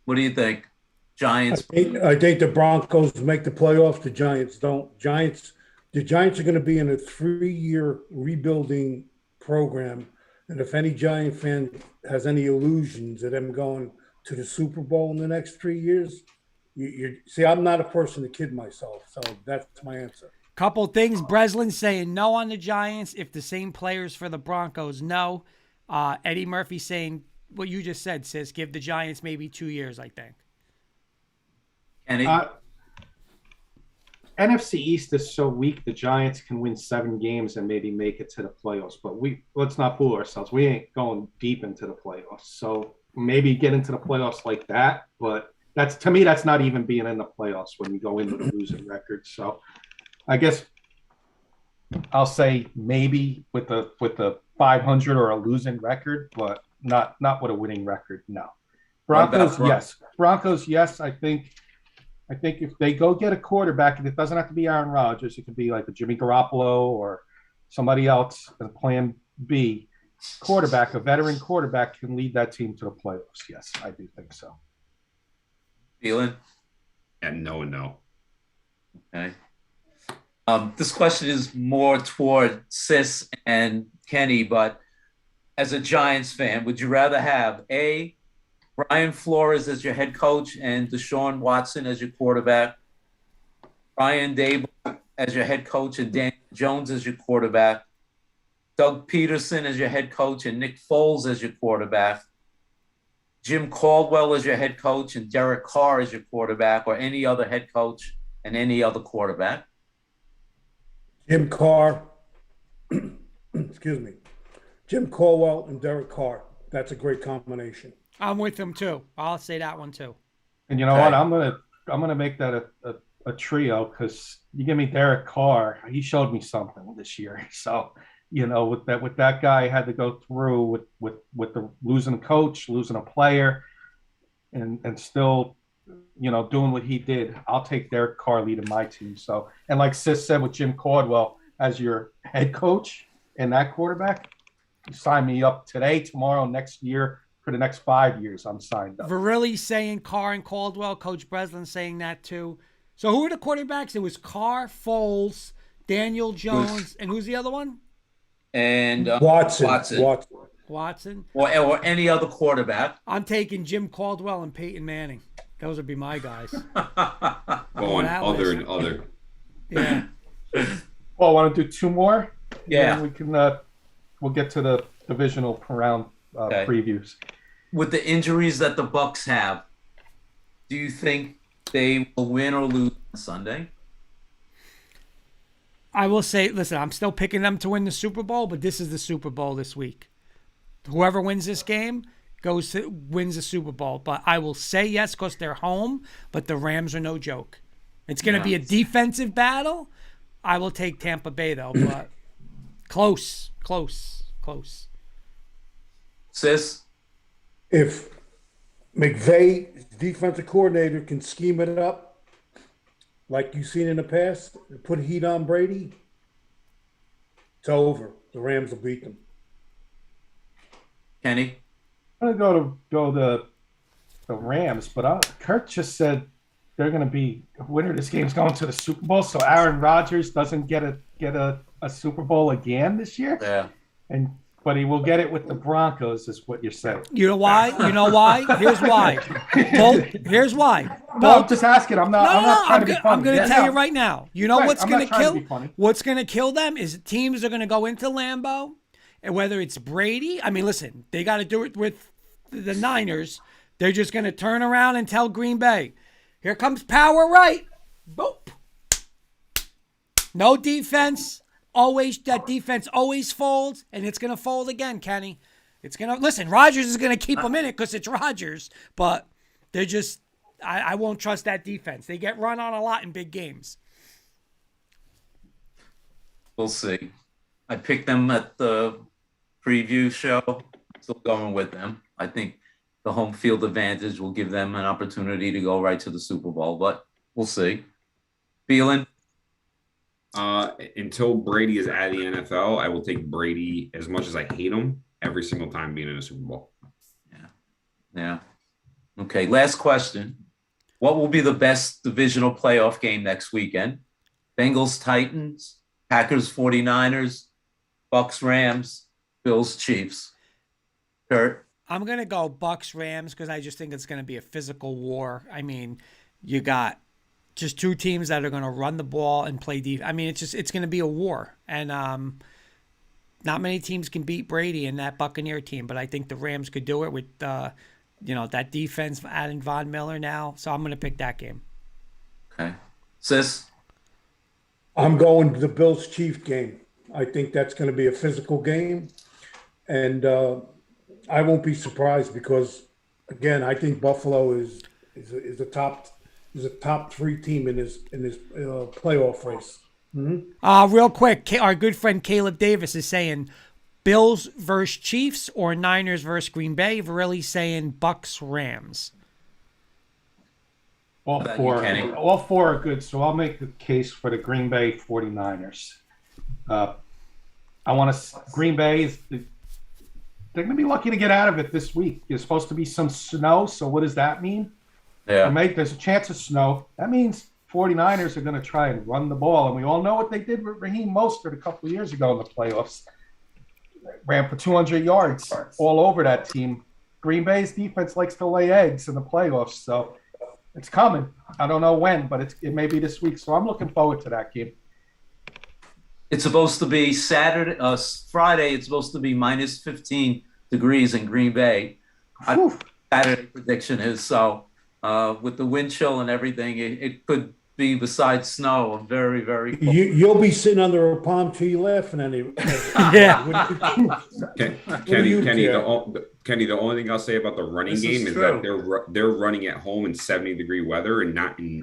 What do you think? Giants? I think the Broncos make the playoffs. The Giants don't. The Giants are going to be in a 3-year rebuilding program. And if any Giant fan has any illusions of them going to the Super Bowl in the next 3 years, you see, I'm not a person to kid myself. So that's my answer. Couple things. Breslin saying no on the Giants. If the same players for the Broncos, no. Eddie Murphy saying what you just said, Sis. Give the Giants maybe 2 years, I think. Kenny? NFC East is so weak, the Giants can win 7 games and maybe make it to the playoffs. But let's not fool ourselves. We ain't going deep into the playoffs. So maybe get into the playoffs like that. But That's to me, that's not even being in the playoffs when you go into the losing record. So I guess I'll say maybe with the 500 or a losing record, but not with a winning record. No. Broncos, yes. Broncos, yes. I think if they go get a quarterback, and it doesn't have to be Aaron Rodgers, it could be like a Jimmy Garoppolo or somebody else, a plan B quarterback, a veteran quarterback can lead that team to the playoffs. Yes, I do think so. Bielen? And no. Okay. This question is more toward Sis and Kenny, but as a Giants fan, would you rather have A, Brian Flores as your head coach and Deshaun Watson as your quarterback, Brian Dable as your head coach and Daniel Jones as your quarterback, Doug Peterson as your head coach and Nick Foles as your quarterback, Jim Caldwell as your head coach and Derek Carr as your quarterback, or any other head coach and any other quarterback? Jim Carr, excuse me, Jim Caldwell and Derek Carr. That's a great combination. I'm with him too. I'll say that one too. And you know what? I'm gonna make that a trio because you give me Derek Carr. He showed me something this year. So with that guy, I had to go through with the losing a coach, losing a player, and still doing what he did. I'll take Derek Carr leading my team. So, and like Sis said, with Jim Caldwell as your head coach and that quarterback, you sign me up today, tomorrow, next year. For the next 5 years, I'm signed up. Verrilli saying Carr and Caldwell. Coach Breslin saying that too. So who are the quarterbacks? It was Carr, Foles, Daniel Jones, and who's the other one? And Watson. Or any other quarterback. I'm taking Jim Caldwell and Peyton Manning. Those would be my guys. Going other and other. Yeah. Well, want to do two more? Yeah. We can. We'll get to the divisional round previews. With the injuries that the Bucks have, do you think they will win or lose on Sunday? I will say, listen, I'm still picking them to win the Super Bowl, but this is the Super Bowl this week. Whoever wins this game wins the Super Bowl. But I will say yes because they're home, but the Rams are no joke. It's going to be a defensive battle. I will take Tampa Bay, though, but close. Sis? If McVay, defensive coordinator, can scheme it up like you've seen in the past, and put heat on Brady, it's over. The Rams will beat them. Kenny? I'm going to go the Rams, but Kurt just said they're going to be winner of this game is going to the Super Bowl, so Aaron Rodgers doesn't get a Super Bowl again this year. Yeah. But he will get it with the Broncos, is what you're saying. You know why? Here's why. Here's why. No, I'm just asking. I'm not trying to be funny. I'm going to tell you right now. You know what's going to kill? What's going to kill them is teams are going to go into Lambeau, and whether it's Brady. I mean, listen, they got to do it with the Niners. They're just going to turn around and tell Green Bay, "Here comes power right." Boop. No defense. That defense always folds, and it's going to fold again, Kenny. It's going to listen. Rodgers is going to keep them in it because it's Rodgers, but they're just. I won't trust that defense. They get run on a lot in big games. We'll see. I picked them at the preview show. Still going with them. I think the home field advantage will give them an opportunity to go right to the Super Bowl, but we'll see. Bielen? Until Brady is out of the NFL, I will take Brady as much as I hate him every single time being in a Super Bowl. Yeah. Okay, last question. What will be the best divisional playoff game next weekend? Bengals, Titans, Packers, 49ers, Bucks, Rams, Bills, Chiefs. Kurt? I'm going to go Bucks, Rams because I just think it's going to be a physical war. I mean, you got just two teams that are going to run the ball and play defense. I mean, it's going to be a war. And not many teams can beat Brady and that Buccaneer team, but I think the Rams could do it with, that defense, adding Von Miller now. So I'm going to pick that game. Okay. Sis? I'm going to the Bills-Chiefs game. I think that's going to be a physical game. And I won't be surprised because, again, I think Buffalo is is a top 3 team in his playoff race. Real quick, our good friend Caleb Davis is saying Bills versus Chiefs or Niners versus Green Bay. Really saying Bucks Rams. All four are good, so I'll make the case for the Green Bay 49ers. Green Bay they're going to be lucky to get out of it this week. There's supposed to be some snow, so what does that mean? Yeah. There's a chance of snow. That means 49ers are going to try and run the ball, and we all know what they did with Raheem Mostert a couple of years ago in the playoffs. Ran for 200 yards all over that team. Green Bay's defense likes to lay eggs in the playoffs, so it's coming. I don't know when, but it may be this week. So I'm looking forward to that game. It's supposed to be Friday. It's supposed to be minus 15 degrees in Green Bay. Saturday prediction is so. With the wind chill and everything, it could be besides snow. A very, very cold. You'll be sitting under a palm tree laughing at it. Yeah. Kenny, the only thing I'll say about the running game is that they're running at home in 70-degree weather and not in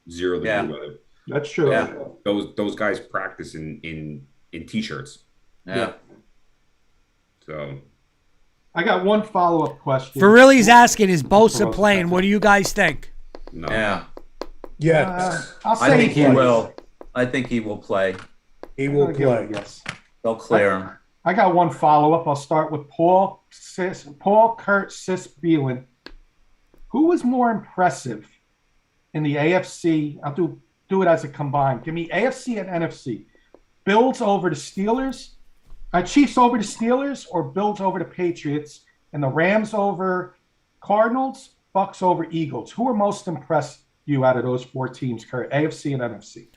0-degree weather. That's true. Yeah. Those guys practice in t-shirts. Yeah. So I got one follow-up question. For really's asking, is Bosa playing? What do you guys think? No. Yeah. Yes. I think he will. I think he will play. He will play. Yes. They'll clear him. I got one follow-up. I'll start with Paul, Kurt, Sis, Bielen. Who was more impressive in the AFC? I'll do it as a combined. Give me AFC and NFC. Bills over the Steelers, Chiefs over the Steelers, or Bills over the Patriots, and the Rams over Cardinals, Bucks over Eagles. Who are most impressed you out of those 4 teams, Kurt? AFC and NFC.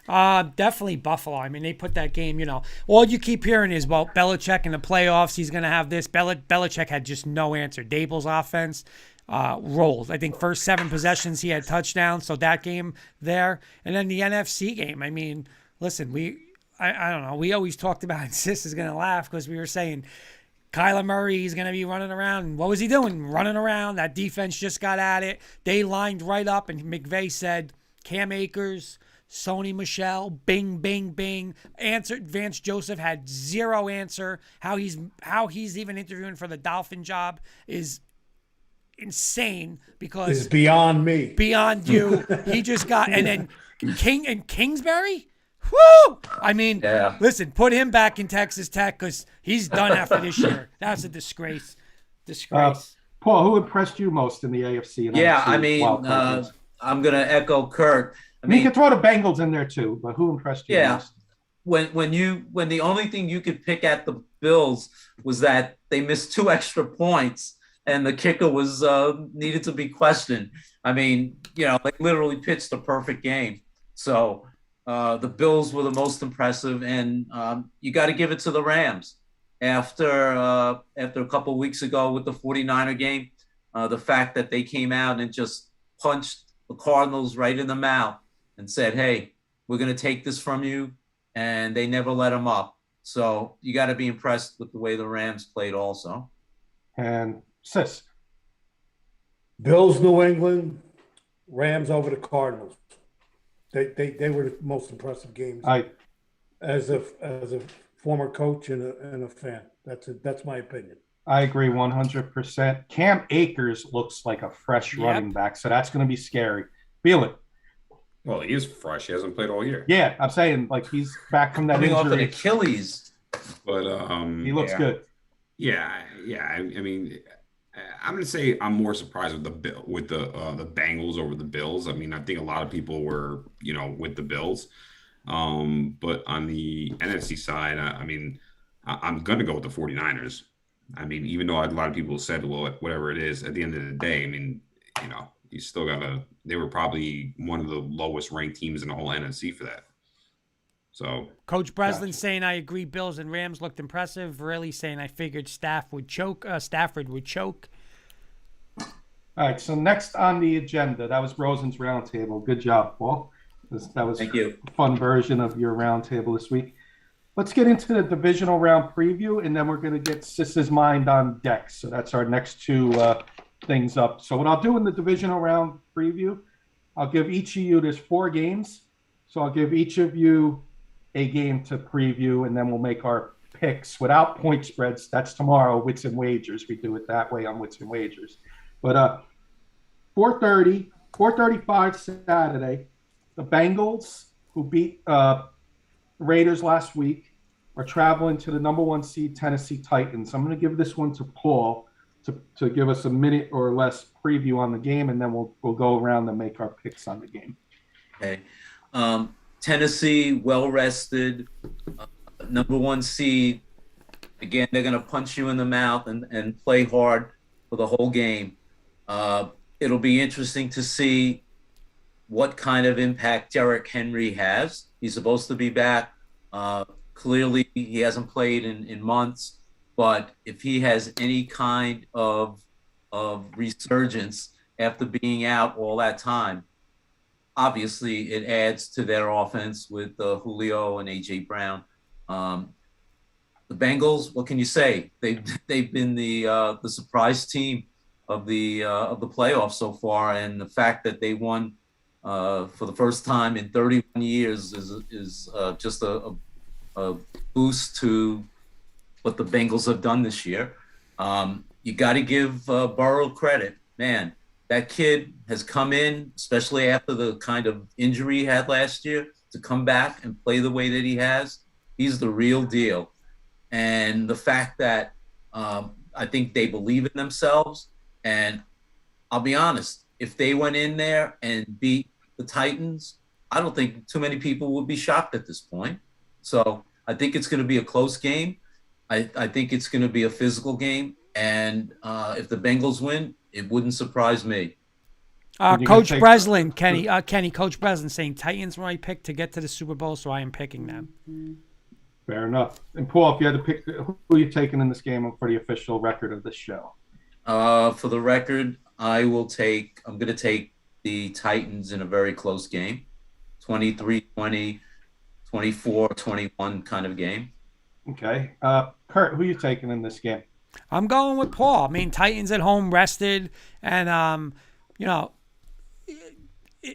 Definitely Buffalo. I mean, they put that game, all you keep hearing is, well, Belichick in the playoffs, he's going to have this. Belichick had just no answer. Dable's offense rolled. I think first 7 possessions he had touchdowns, so that game there. And then the NFC game. I mean, listen, I don't know. We always talked about, and Sis is going to laugh because we were saying Kyler Murray, he's going to be running around. And what was he doing? Running around. That defense just got at it. They lined right up, and McVay said, Cam Akers, Sony Michel, bing, bing, bing. Answered. Vance Joseph had 0 answer. How he's even interviewing for the Dolphin job is insane because it's beyond me. Beyond you. He just got, and then Kingsbury? Woo! I mean, listen, put him back in Texas Tech because he's done after this year. That's a disgrace. Paul, who impressed you most in the AFC? And Yeah, NFC I mean, I'm going to echo Kurt. I mean, you can throw the Bengals in there too, but who impressed you most? When the only thing you could pick at the Bills was that they missed 2 extra points and the kicker was needed to be questioned. I mean, they literally pitched a perfect game. So the Bills were the most impressive, and you got to give it to the Rams. After a couple of weeks ago with the 49er game, the fact that they came out and just punched the Cardinals right in the mouth and said, hey, we're going to take this from you, and they never let them up. So you got to be impressed with the way the Rams played also. And Sis. Bills, New England, Rams over the Cardinals. They were the most impressive games. As a former coach and a fan, that's my opinion. I agree 100%. Cam Akers looks like a fresh running back, so that's going to be scary. Feel it. Well, he is fresh. He hasn't played all year. Yeah, I'm saying he's back from that coming injury. off an Achilles. But he looks good. Yeah. I mean, I'm going to say I'm more surprised with the Bengals over the Bills. I mean, I think a lot of people were, with the Bills. But on the NFC side, I mean, I'm going to go with the 49ers. I mean, even though a lot of people said, well, whatever it is, at the end of the day, I mean, you still got to – they were probably one of the lowest ranked teams in the whole NFC for that. So Coach Breslin saying, I agree, Bills and Rams looked impressive. Really saying, I figured Stafford would choke. All right, so next on the agenda, that was Rosen's roundtable. Good job, Paul. That was Thank you. A fun version of your roundtable this week. Let's get into the divisional round preview, and then we're going to get Sis's mind on deck. So that's our next 2 things up. So what I'll do in the divisional round preview, I'll give each of you, there's 4 games. So I'll give each of you a game to preview, and then we'll make our picks without point spreads. That's tomorrow, Wits and Wagers. We do it that way on Wits and Wagers. But 4:35 Saturday, the Bengals, who beat Raiders last week, are traveling to the number 1 seed Tennessee Titans. I'm going to give this one to Paul to give us a minute or less preview on the game, and then we'll go around and make our picks on the game. Okay. Tennessee, well rested, number 1 seed. Again, they're going to punch you in the mouth and play hard for the whole game. It'll be interesting to see what kind of impact Derrick Henry has. He's supposed to be back. Clearly, he hasn't played in months, but if he has any kind of resurgence after being out all that time, obviously it adds to their offense with Julio and A.J. Brown. The Bengals, what can you say? They've been the surprise team of the playoffs so far, and the fact that they won for the first time in 31 years is just a boost to what the Bengals have done this year. You got to give Burrow credit, man. That kid has come in, especially after the kind of injury he had last year, to come back and play the way that he has. He's the real deal. And the fact that I think they believe in themselves. And I'll be honest, if they went in there and beat the Titans, I don't think too many people would be shocked at this point. So I think it's going to be a close game. I think it's going to be a physical game. And if the Bengals win, it wouldn't surprise me. Coach Breslin, Kenny, Coach Breslin saying Titans were my pick to get to the Super Bowl, so I am picking them. Fair enough. And Paul, if you had to pick, who are you taking in this game for the official record of this show? For the record, I'm going to take the Titans in a very close game, 23-20, 24-21 kind of game. Okay. Kurt, who are you taking in this game? I'm going with Paul. I mean, Titans at home rested, and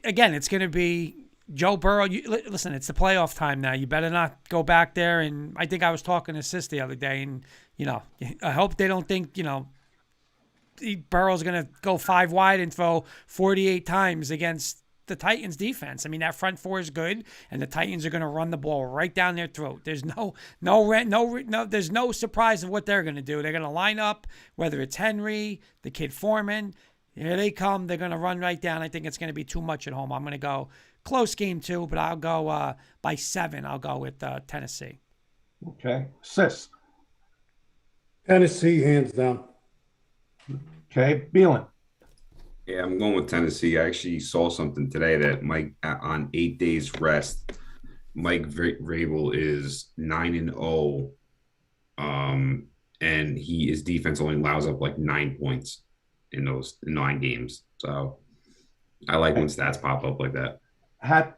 again, it's going to be Joe Burrow. Listen, it's the playoff time now. You better not go back there. And I think I was talking to Sis the other day, and I hope they don't think Burrow's going to go 5 wide and throw 48 times against the Titans defense. I mean, that front 4 is good, and the Titans are going to run the ball right down their throat. There's there's no surprise of what they're going to do. They're going to line up, whether it's Henry, the kid Foreman. Here they come. They're going to run right down. I think it's going to be too much at home. I'm going to go close game too, but I'll go by 7. I'll go with Tennessee. Okay. Sis. Tennessee, hands down. Okay. Bielen. Yeah, I'm going with Tennessee. I actually saw something today that Mike, on 8 days rest, Mike Vrabel is 9-0, and his defense only allows up like 9 points in those 9 games. So I like when stats pop up like that.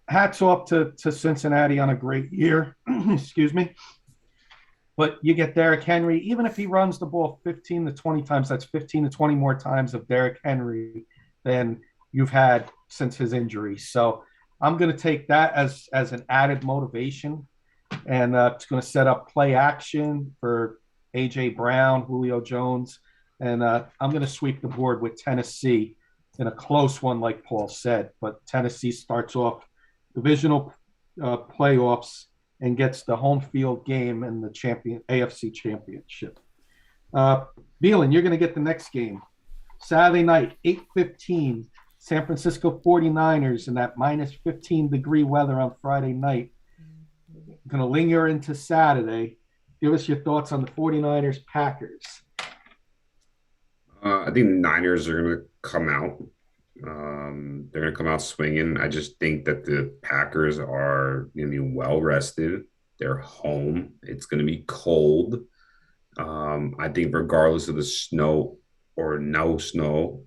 Hats off to Cincinnati on a great year. Excuse me. But you get Derrick Henry, even if he runs the ball 15 to 20 times, that's 15 to 20 more times of Derrick Henry than you've had since his injury. So I'm going to take that as an added motivation. And it's going to set up play action for A.J. Brown, Julio Jones. And I'm going to sweep the board with Tennessee in a close one, like Paul said. But Tennessee starts off divisional playoffs and gets the home field game in the AFC Championship. Bielen, you're going to get the next game. Saturday night, 8:15, San Francisco 49ers in that minus 15-degree weather on Friday night. Going to linger into Saturday. Give us your thoughts on the 49ers-Packers. I think the Niners are going to come out. They're going to come out swinging. I just think that the Packers are going to be well rested. They're home. It's going to be cold. I think regardless of the snow or no snow,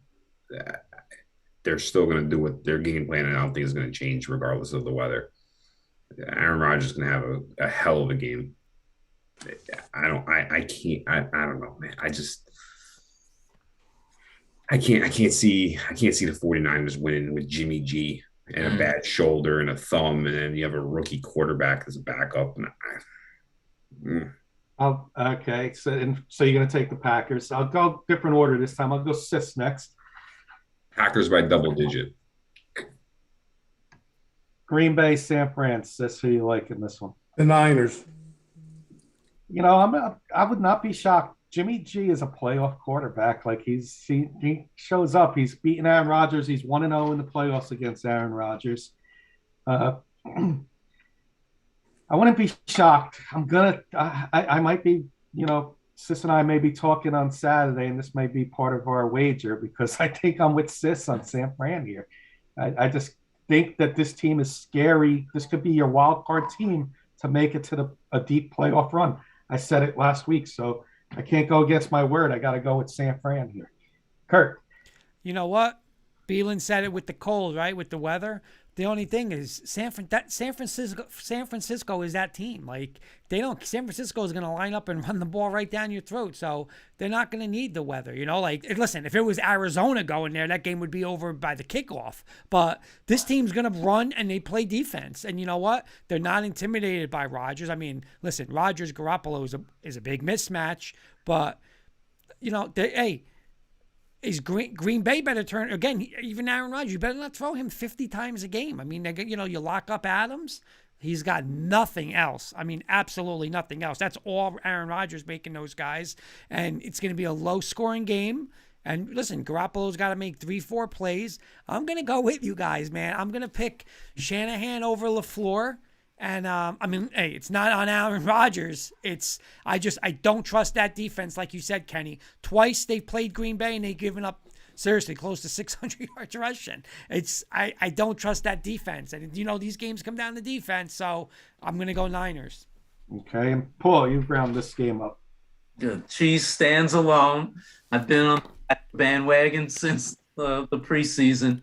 they're still going to do what their game plan, and I don't think it's going to change regardless of the weather. Aaron Rodgers is going to have a hell of a game. I don't know, man. I can't see the 49ers winning with Jimmy G and a bad shoulder and a thumb, and then you have a rookie quarterback as a backup. Okay, so you're going to take the Packers. I'll go different order this time. I'll go Sis next. Packers by double digit. Green Bay, San Fran. Sis, who you like in this one? The Niners. I would not be shocked. Jimmy G is a playoff quarterback. Like he shows up. He's beaten Aaron Rodgers. He's 1-0 in the playoffs against Aaron Rodgers. I wouldn't be shocked. I might be, Sis and I may be talking on Saturday, and this may be part of our wager because I think I'm with Sis on San Fran here. I just think that this team is scary. This could be your wild card team to make it to a deep playoff run. I said it last week, so I can't go against my word. I got to go with San Fran here. Kurt. You know what? Bielen said it with the cold, right? With the weather. The only thing is San Francisco is that team. Like San Francisco is going to line up and run the ball right down your throat. So they're not going to need the weather, listen, if it was Arizona going there, that game would be over by the kickoff. But this team's going to run and they play defense. And you know what? They're not intimidated by Rodgers. I mean, listen, Rodgers, Garoppolo is a big mismatch, but is Green Bay better turn again? Even Aaron Rodgers, you better not throw him 50 times a game. I mean, you lock up Adams, he's got nothing else. I mean, absolutely nothing else. That's all Aaron Rodgers making those guys, and it's going to be a low-scoring game. And listen, Garoppolo's got to make 3-4 plays. I'm going to go with you guys, man. I'm going to pick Shanahan over LaFleur. And, it's not on Aaron Rodgers. I don't trust that defense, like you said, Kenny. Twice they played Green Bay and they've given up, seriously, close to 600 yards rushing. I don't trust that defense. And, these games come down to defense, so I'm going to go Niners. Okay, and Paul, you've rounded this game up. The cheese stands alone. I've been on the bandwagon since the preseason.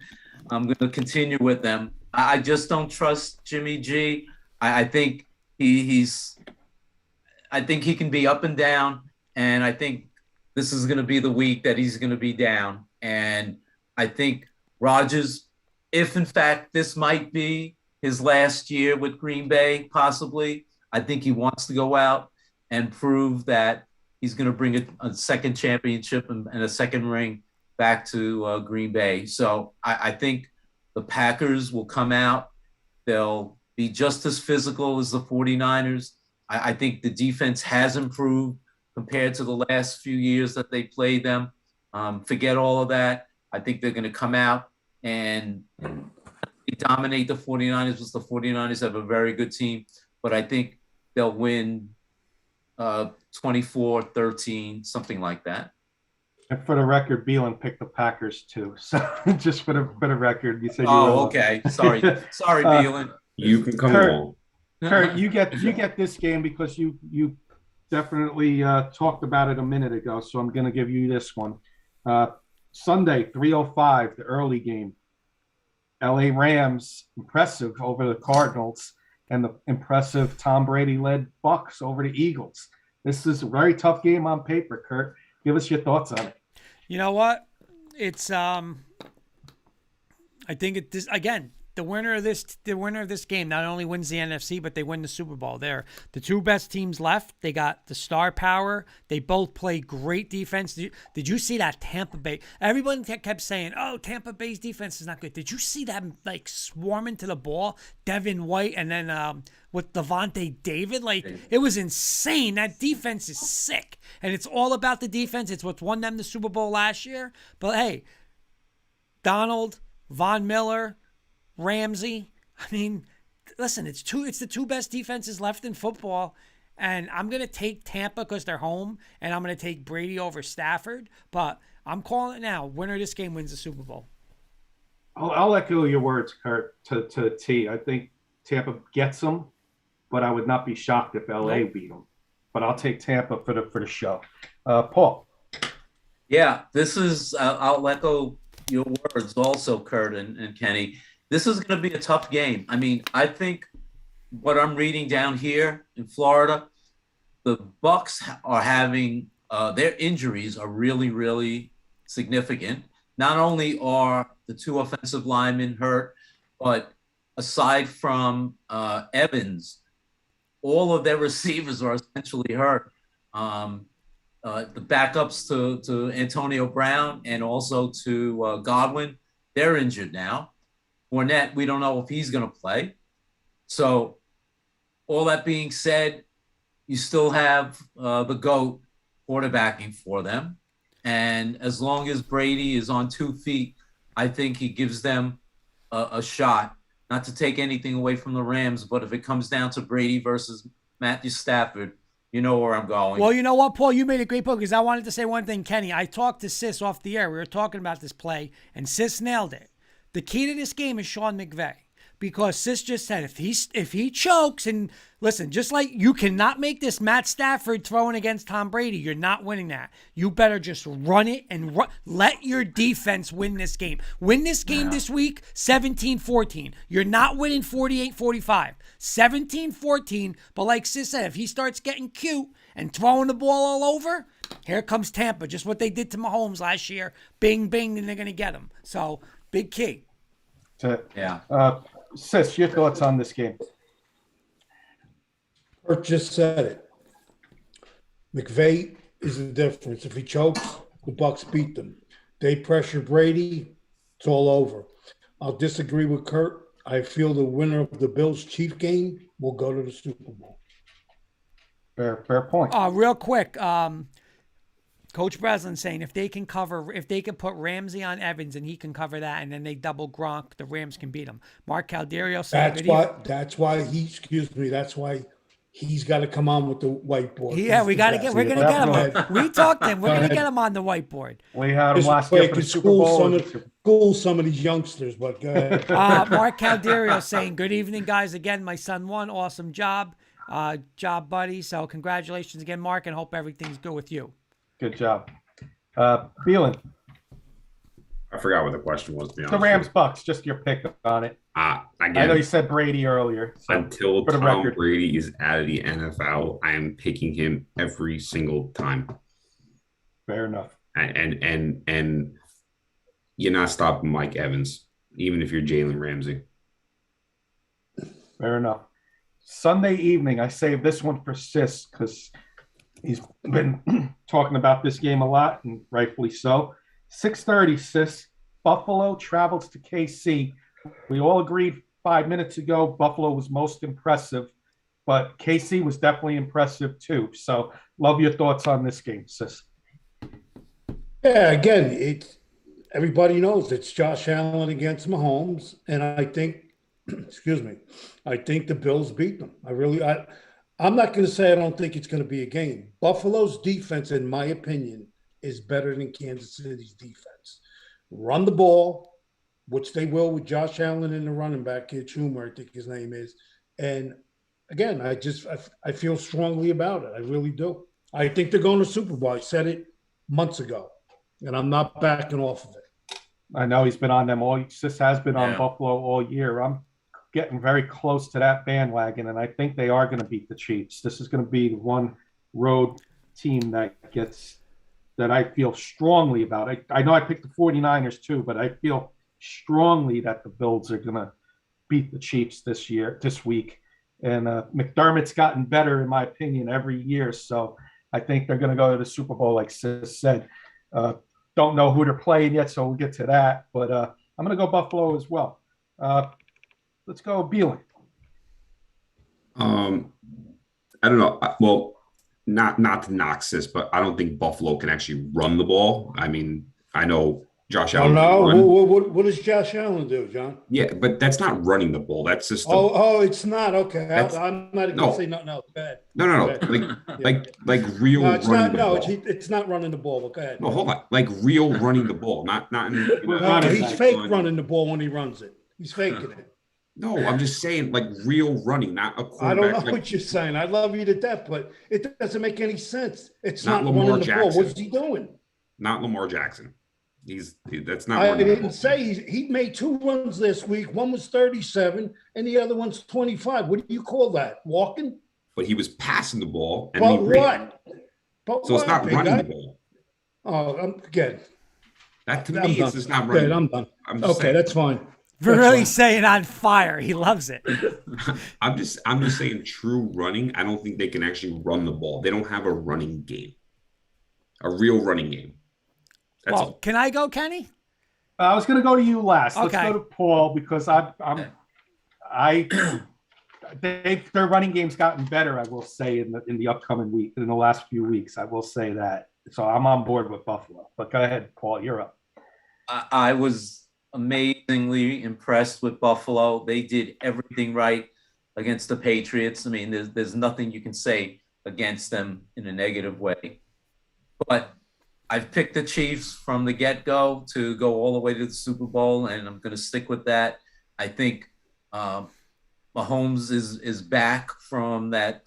I'm going to continue with them. I just don't trust Jimmy G. I think I think he can be up and down, and I think this is going to be the week that he's going to be down. And I think Rodgers, if in fact this might be his last year with Green Bay, possibly, I think he wants to go out and prove that he's going to bring a second championship and a second ring back to Green Bay. So I think the Packers will come out. They'll be just as physical as the 49ers. I think the defense has improved compared to the last few years that they played them. Forget all of that. I think they're going to come out and dominate the 49ers because the 49ers have a very good team. But I think they'll win 24-13, something like that. And for the record, Bielen picked the Packers too. So just for the record, you said you were okay. Sorry, Bielen. You can come along. Kurt, you get this game because you definitely talked about it a minute ago. So I'm going to give you this one. Sunday, 3:05, the early game. LA Rams, impressive over the Cardinals, and the impressive Tom Brady-led Bucks over the Eagles. This is a very tough game on paper, Kurt. Give us your thoughts on it. You know what? It's I think the winner of this game not only wins the NFC, but they win the Super Bowl. They're the two best teams left. They got the star power. They both play great defense. Did you see that Tampa Bay? Everyone kept saying, "Oh, Tampa Bay's defense is not good." Did you see them swarming to the ball? Devin White and then with Devontae David, it was insane. That defense is sick, and it's all about the defense. It's what won them the Super Bowl last year. But hey, Donald, Von Miller, Ramsey. I mean, listen, it's the two best defenses left in football, and I'm going to take Tampa because they're home, and I'm going to take Brady over Stafford, but I'm calling it now. Winner of this game wins the Super Bowl. I'll echo your words, Kurt, to T. I think Tampa gets them, but I would not be shocked if LA beat them. But I'll take Tampa for the show. Paul. Yeah, this is, I'll echo your words also, Kurt and Kenny. This is going to be a tough game. I mean, I think what I'm reading down here in Florida, the Bucks are having their injuries are really, really significant. not only are the two offensive linemen hurt, but aside from Evans, all of their receivers are essentially hurt. The backups to Antonio Brown and also to Godwin, they're injured now. Fournette, we don't know if he's going to play. So all that being said, you still have the GOAT quarterbacking for them. And as long as Brady is on 2 feet, I think he gives them a shot. Not to take anything away from the Rams, but if it comes down to Brady versus Matthew Stafford, you know where I'm going. Well, you know what, Paul? You made a great point because I wanted to say one thing, Kenny. I talked to Sis off the air. We were talking about this play, and Sis nailed it. The key to this game is Sean McVay. Because Sis just said if he chokes, and listen, just like you cannot make this Matt Stafford throwing against Tom Brady, you're not winning that. You better just run it and let your defense win this game. Win this game this week, 17-14. You're not winning 48-45. 17-14, but like Sis said, if he starts getting cute and throwing the ball all over, here comes Tampa, just what they did to Mahomes last year. Bing, bing, and they're going to get him. So, big key. Yeah. Sis, your thoughts on this game? Kurt just said it. McVay is the difference. If he chokes, the Bucks beat them. They pressure Brady, it's all over. I'll disagree with Kurt. I feel the winner of the Bills-Chief game will go to the Super Bowl. Fair point. Real quick, Coach Breslin saying if they can put Ramsey on Evans and he can cover that, and then they double Gronk, the Rams can beat him. Mark Calderio saying that's why he's got to come on with the whiteboard. Yeah, we're gonna get him. We talked to him. We're gonna get him on the whiteboard. We had him last year for the Super Bowl. School some of these youngsters, but go ahead. Mark Calderio saying, "Good evening, guys. Again, my son won. Awesome job, buddy. So congratulations again, Mark, and hope everything's good with you." Good job. Bielen. I forgot what the question was, to be honest. The Rams Bucks, just your pick on it. Again, I know you said Brady earlier. So until Tom Brady is out of the NFL, I am picking him every single time. Fair enough. And you're not stopping Mike Evans, even if you're Jalen Ramsey. Fair enough. Sunday evening, I saved this one for Sis because he's been talking about this game a lot, and rightfully so. 6:30, Sis. Buffalo travels to KC. We all agreed 5 minutes ago Buffalo was most impressive, but KC was definitely impressive too. So love your thoughts on this game, Sis. Yeah, again, everybody knows it's Josh Allen against Mahomes, and I think, I think the Bills beat them. I'm not going to say I don't think it's going to be a game. Buffalo's defense, in my opinion, is better than Kansas City's defense. Run the ball, which they will with Josh Allen and the running back kid, Schumer, I think his name is. And again, I feel strongly about it. I really do. I think they're going to Super Bowl. I said it months ago, and I'm not backing off of it. I know he's been on them all. Sis has been on Buffalo all year. I'm getting very close to that bandwagon, and I think they are going to beat the Chiefs. This is going to be the one road team that I feel strongly about. I know I picked the 49ers too, but I feel strongly that the Bills are going to beat the Chiefs this week. And McDermott's gotten better, in my opinion, every year. So I think they're going to go to the Super Bowl, like Sis said. Don't know who they're playing yet, so we'll get to that. But I'm going to go Buffalo as well. Let's go Bielen. I don't know. Well, not to knock Sis, but I don't think Buffalo can actually run the ball. I mean, I know Josh Allen. What does Josh Allen do, John? Yeah, but that's not running the ball. That's just it's not. Okay. I'm not going to say nothing else. Go ahead. No. Like real running the ball. It's not running the ball, but go ahead. No, hold on. Like real running the ball. Not he's fake running the ball when he runs it. He's faking it. No, I'm just saying like real running, not a quarterback. I don't know what you're saying. I love you to death, but it doesn't make any sense. It's not Lamar running the Jackson. ball. What's he doing? Not Lamar Jackson. That's not. I didn't say he made 2 runs this week. One was 37, and the other one's 25. What do you call that? Walking? But he was passing the ball. And what? So it's not running the ball. Oh, again. That to I'm me, done. it's just not Okay, running. I'm done. I'm just Okay, saying. that's fine. We're really fine. saying on fire. He loves it. I'm just saying true running. I don't think they can actually run the ball. They don't have a running game, a real running game. That's all. Can I go, Kenny? I was going to go to you last. Okay. Let's go to Paul because their running game's gotten better. I will say in the upcoming week, in the last few weeks, I will say that. So I'm on board with Buffalo. But go ahead, Paul. You're up. I was amazingly impressed with Buffalo. They did everything right against the Patriots. I mean, there's nothing you can say against them in a negative way. But I've picked the Chiefs from the get-go to go all the way to the Super Bowl, and I'm going to stick with that. I think Mahomes is back from that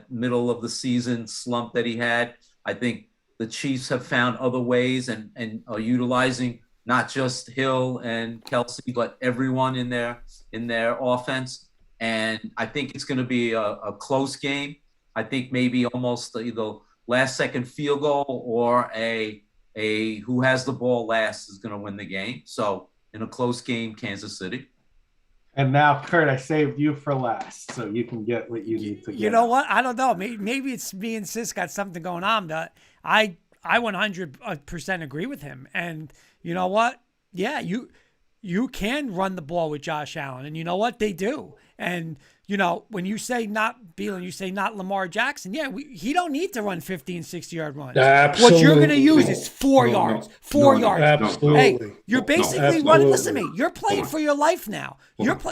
middle of the season slump that he had. I think the Chiefs have found other ways and are utilizing not just Hill and Kelsey, but everyone in their offense. And I think it's going to be a close game. I think maybe almost either last second field goal or a who has the ball last is going to win the game. So in a close game, Kansas City. And now, Kurt, I saved you for last, so you can get what you need to get. You know what? I don't know. Maybe it's me and Sis got something going on. But I 100% agree with him. And you know what? Yeah, you can run the ball with Josh Allen, and you know what? They do. And you know, when you say not Bielen, you say not Lamar Jackson. Yeah, he don't need to run 50 and 60-yard runs. Absolutely. What you're going to use is 4 yards. 4 yards. Absolutely. Hey, you're basically running. Listen to me. You're playing for your life now.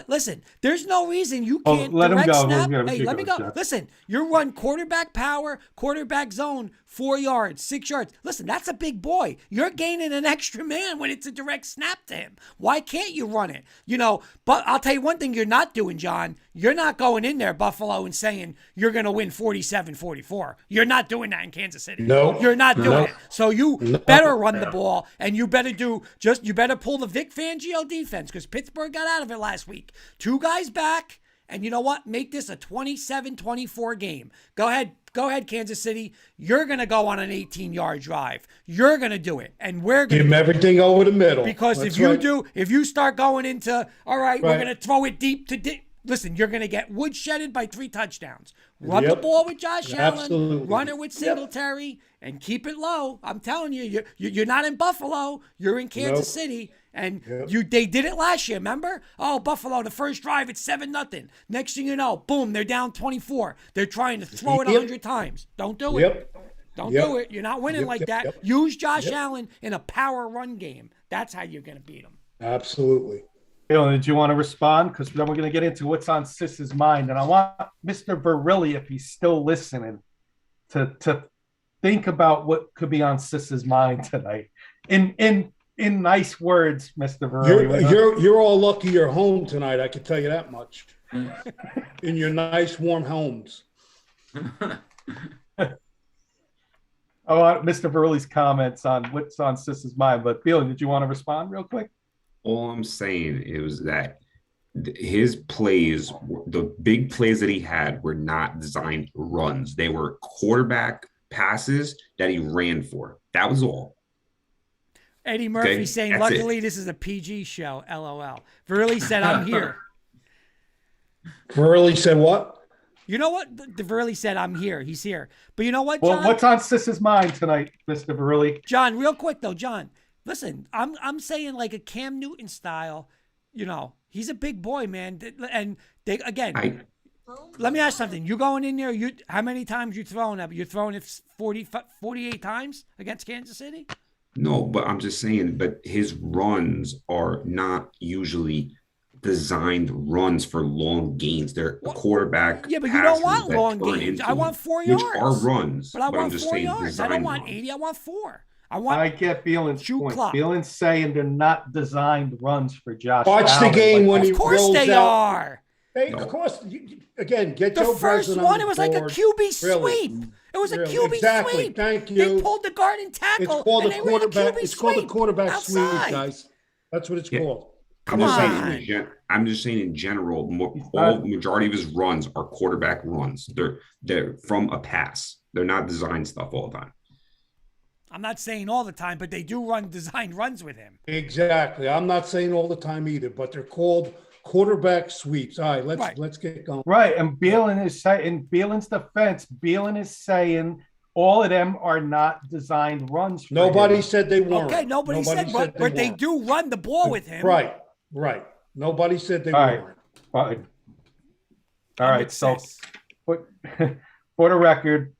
Listen, there's no reason you can't let him direct go. snap. Let Hey, let me go. Jeff. Listen, you run quarterback power, quarterback zone, 4 yards, 6 yards. Listen, that's a big boy. You're gaining an extra man when it's a direct snap to him. Why can't you run it? You know, but I'll tell you one thing you're not doing, John. You're not going in there, Buffalo, and saying you're going to win 47-44. You're not doing that in Kansas City. No. You're not doing No. it. So you better run the ball, and you better you better pull the Vic Fangio defense, because Pittsburgh got out of it last week. 2 guys back, and you know what? Make this a 27-24 game. Go ahead, Kansas City. You're going to go on an 18-yard drive. You're going to do it, and we're going to Give him everything over the middle. because That's if you start going into, all right, we're Right. going to throw it deep to deep. Listen, you're going to get woodshedded by 3 touchdowns. Run the ball with Josh Allen. Absolutely. Run it with Singletary, and keep it low. I'm telling you, you're not in Buffalo. You're in Kansas City, and they did it last year. Remember? Oh, Buffalo, the first drive, it's 7-0. Next thing you know, boom, they're down 24. They're trying to throw it 100 times. Don't do it. Don't do it. You're not winning like that. Use Josh Allen in a power run game. That's how you're going to beat him. Absolutely. Bielen, did you want to respond? Because then we're going to get into what's on Sis's mind. And I want Mr. Verrilli, if he's still listening, to think about what could be on Sis's mind tonight. In nice words, Mr. Verrilli. You're all lucky you're home tonight, I can tell you that much. In your nice, warm homes. I want Mr. Verrilli's comments on what's on Sis's mind. But Bielen, did you want to respond real quick? All I'm saying is that his plays, the big plays that he had, were not designed runs. They were quarterback passes that he ran for. That was all. Eddie Murphy saying, luckily this is a PG show, LOL. Verrilli said, I'm here. Verrilli said what? You know what? The Verrilli said, I'm here. He's here. But you know what, John? Well, what's on Sis's mind tonight, Mr. Verrilli? John, real quick, though, John. Listen, I'm saying like a Cam Newton style, you know, he's a big boy, man. And they, again, let me ask something. You going in there, how many times you throwing up? You're throwing it 48 times against Kansas City? No, but I'm just saying, but his runs are not usually designed runs for long gains. They're quarterback. Yeah, but you don't want long gains. I want 4 yards. Which are runs. But I want I'm just 4 saying yards. I don't want runs. 80. I want 4. I get Bielen's point. Clock. Bielen's saying they're not designed runs for Josh Watch Allen. the game when he Of course rolls they out. are. Hey, of course. Again, get The Joe first Breslin one, on it was the like a board. QB Really. sweep. It was a Really. QB Exactly. sweep. Thank you. They pulled the guard and tackle. It's called and a they ran quarterback. QB It's called a sweep quarterback sweep, outside. guys. That's what it's called. I'm just saying in general, majority of his runs are quarterback runs. They're from a pass. They're not design stuff all the time. I'm not saying all the time, but they do run designed runs with him. Exactly. I'm not saying all the time either, but they're called quarterback sweeps. All right, let's get going. Right, and Bielen is saying, in Bielen's defense, Bielen is saying all of them are not designed runs. For Nobody him. said they weren't. Okay, nobody said but they do run the ball with him. Right. Nobody said they weren't. Fine. All right, so for the record,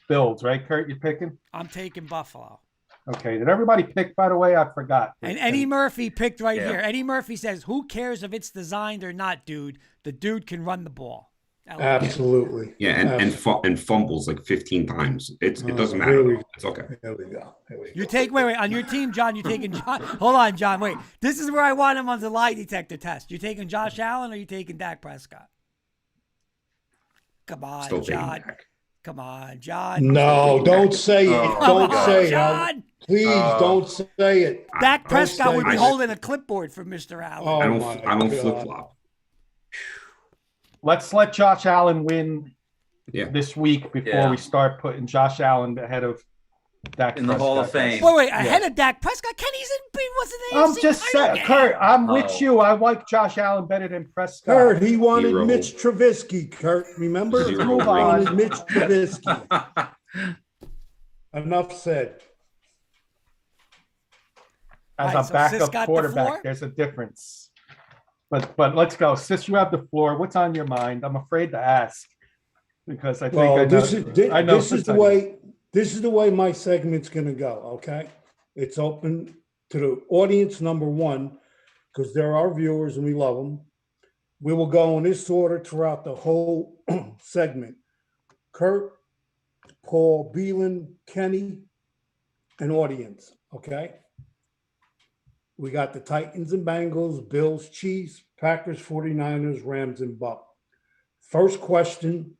Bills, right, Kurt? You picking? I'm taking Buffalo. Okay. Did everybody pick, by the way? I forgot. And Eddie Murphy picked right here. Eddie Murphy says, who cares if it's designed or not, dude? The dude can run the ball. Absolutely. Yeah, and fumbles like 15 times. It doesn't matter. It's okay. There we go. You take wait on your team, John. You taking John? Hold on, John. Wait. This is where I want him on the lie detector test. You taking Josh Allen or you taking Dak Prescott? Come on, Still John. Come on, John. No, don't say it. Don't say it. John. Please don't say it. Dak Prescott would be holding a clipboard for Mr. Allen. I don't flip flop. Let's let Josh Allen win Yeah. this week before we start putting Josh Allen ahead of Dak in the Prescott. Hall of Fame. Wait, ahead of Dak Prescott? Kenny's wasn't the I'm just saying, Kurt, I'm with you. I like Josh Allen better than Prescott. Kurt, he wanted Mitch Trubisky, Kurt. Remember? He wanted Mitch Trubisky. Enough said. As a backup quarterback, there's a difference. But let's go. Sis, you have the floor. What's on your mind? I'm afraid to ask because I think this is the way my segment's going to go, okay? It's open to the audience, number one, because they're our viewers and we love them. We will go in this order throughout the whole segment. Kurt, Paul, Bielen, Kenny, and audience, okay? We got the Titans and Bengals, Bills, Chiefs, Packers, 49ers, Rams, and Bucs. First question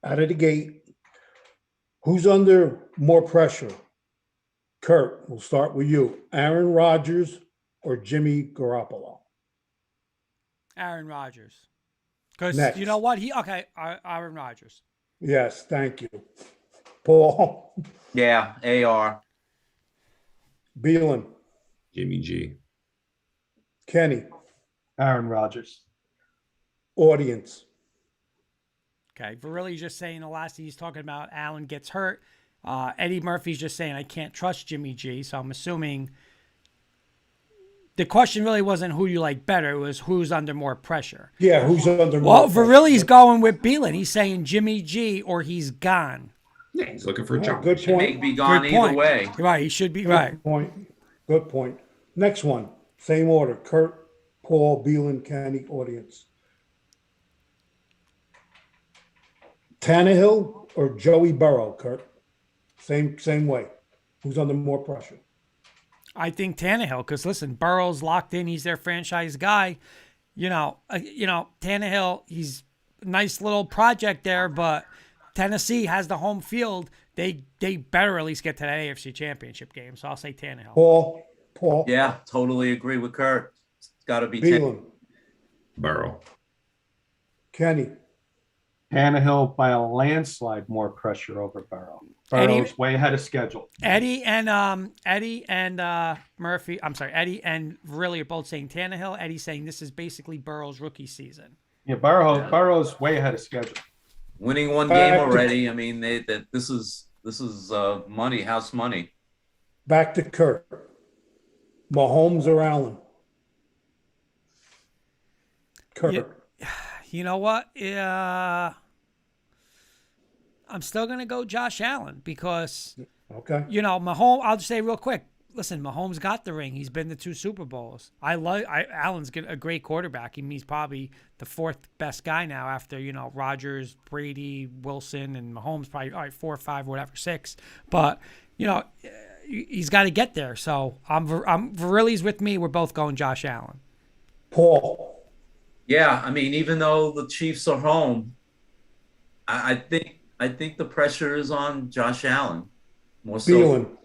out of the gate, who's under more pressure? Kurt, we'll start with you. Aaron Rodgers or Jimmy Garoppolo? Aaron Rodgers. Because you know what? Aaron Rodgers. Yes, thank you. Paul? Yeah, AR. Bielen? Jimmy G. Kenny? Aaron Rodgers. Audience? Okay, Verrilli's just saying the last thing he's talking about, Allen gets hurt. Eddie Murphy's just saying, I can't trust Jimmy G. So I'm assuming the question really wasn't who you like better. It was who's under more pressure. Yeah, who's under more pressure? Well, Verrilli's going with Bielen. He's saying Jimmy G or he's gone. Yeah, he's looking for a job. Good point. He may be gone either way. Right, he should be Good point. Next one, same order. Kurt, Paul, Bielen, Kenny, audience. Tannehill or Joey Burrow, Kurt? Same way. Who's under more pressure? I think Tannehill, because listen, Burrow's locked in. He's their franchise guy. Tannehill, he's a nice little project there, but Tennessee has the home field. They better at least get to that AFC Championship game. So I'll say Tannehill. Paul. Yeah, totally agree with Kurt. It's got to be Bielen. Burrow. Kenny. Tannehill by a landslide more pressure over Burrow. Burrow's way ahead of schedule. Eddie and Murphy. I'm sorry, Eddie and Verrilli are both saying Tannehill. Eddie's saying this is basically Burrow's rookie season. Yeah, Burrow's way ahead of schedule. Winning one game already. I mean, this is money, house money. Back to Kurt. Mahomes or Allen? Kurt. You know what? I'm still going to go Josh Allen because, Mahomes, I'll just say real quick. Listen, Mahomes got the ring. He's been to 2 Super Bowls. Allen's a great quarterback. He's probably the 4th best guy now after, Rodgers, Brady, Wilson, and Mahomes probably, 4 or 5, whatever, 6. But, he's got to get there. So I'm Verrilli's with me. We're both going Josh Allen. Paul. Yeah, I mean, even though the Chiefs are home, I think the pressure is on Josh Allen more so. Bielen.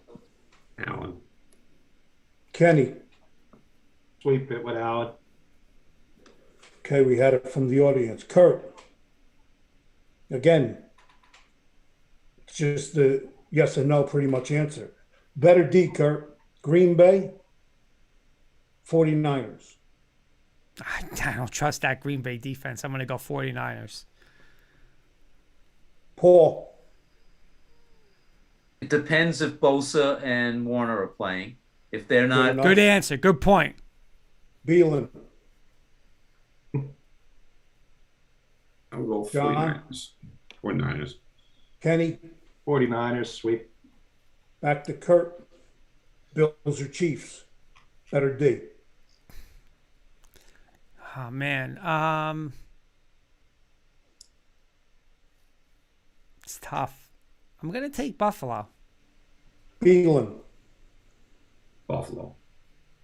Allen. Kenny. Sweep it with Allen. Okay, we had it from the audience. Kurt. Again, it's just the yes and no pretty much answer. Better D, Kurt. Green Bay, 49ers. I don't trust that Green Bay defense. I'm going to go 49ers. Paul, It depends if Bosa and Warner are playing. If they're Good not, enough. Good answer. Good point. Bielen, I'll go John? 49ers. 49ers. Kenny, 49ers, sweet. back to Kurt. Bills or Chiefs? Better D. Oh man. It's tough. I'm going to take Buffalo. Bielen, Buffalo.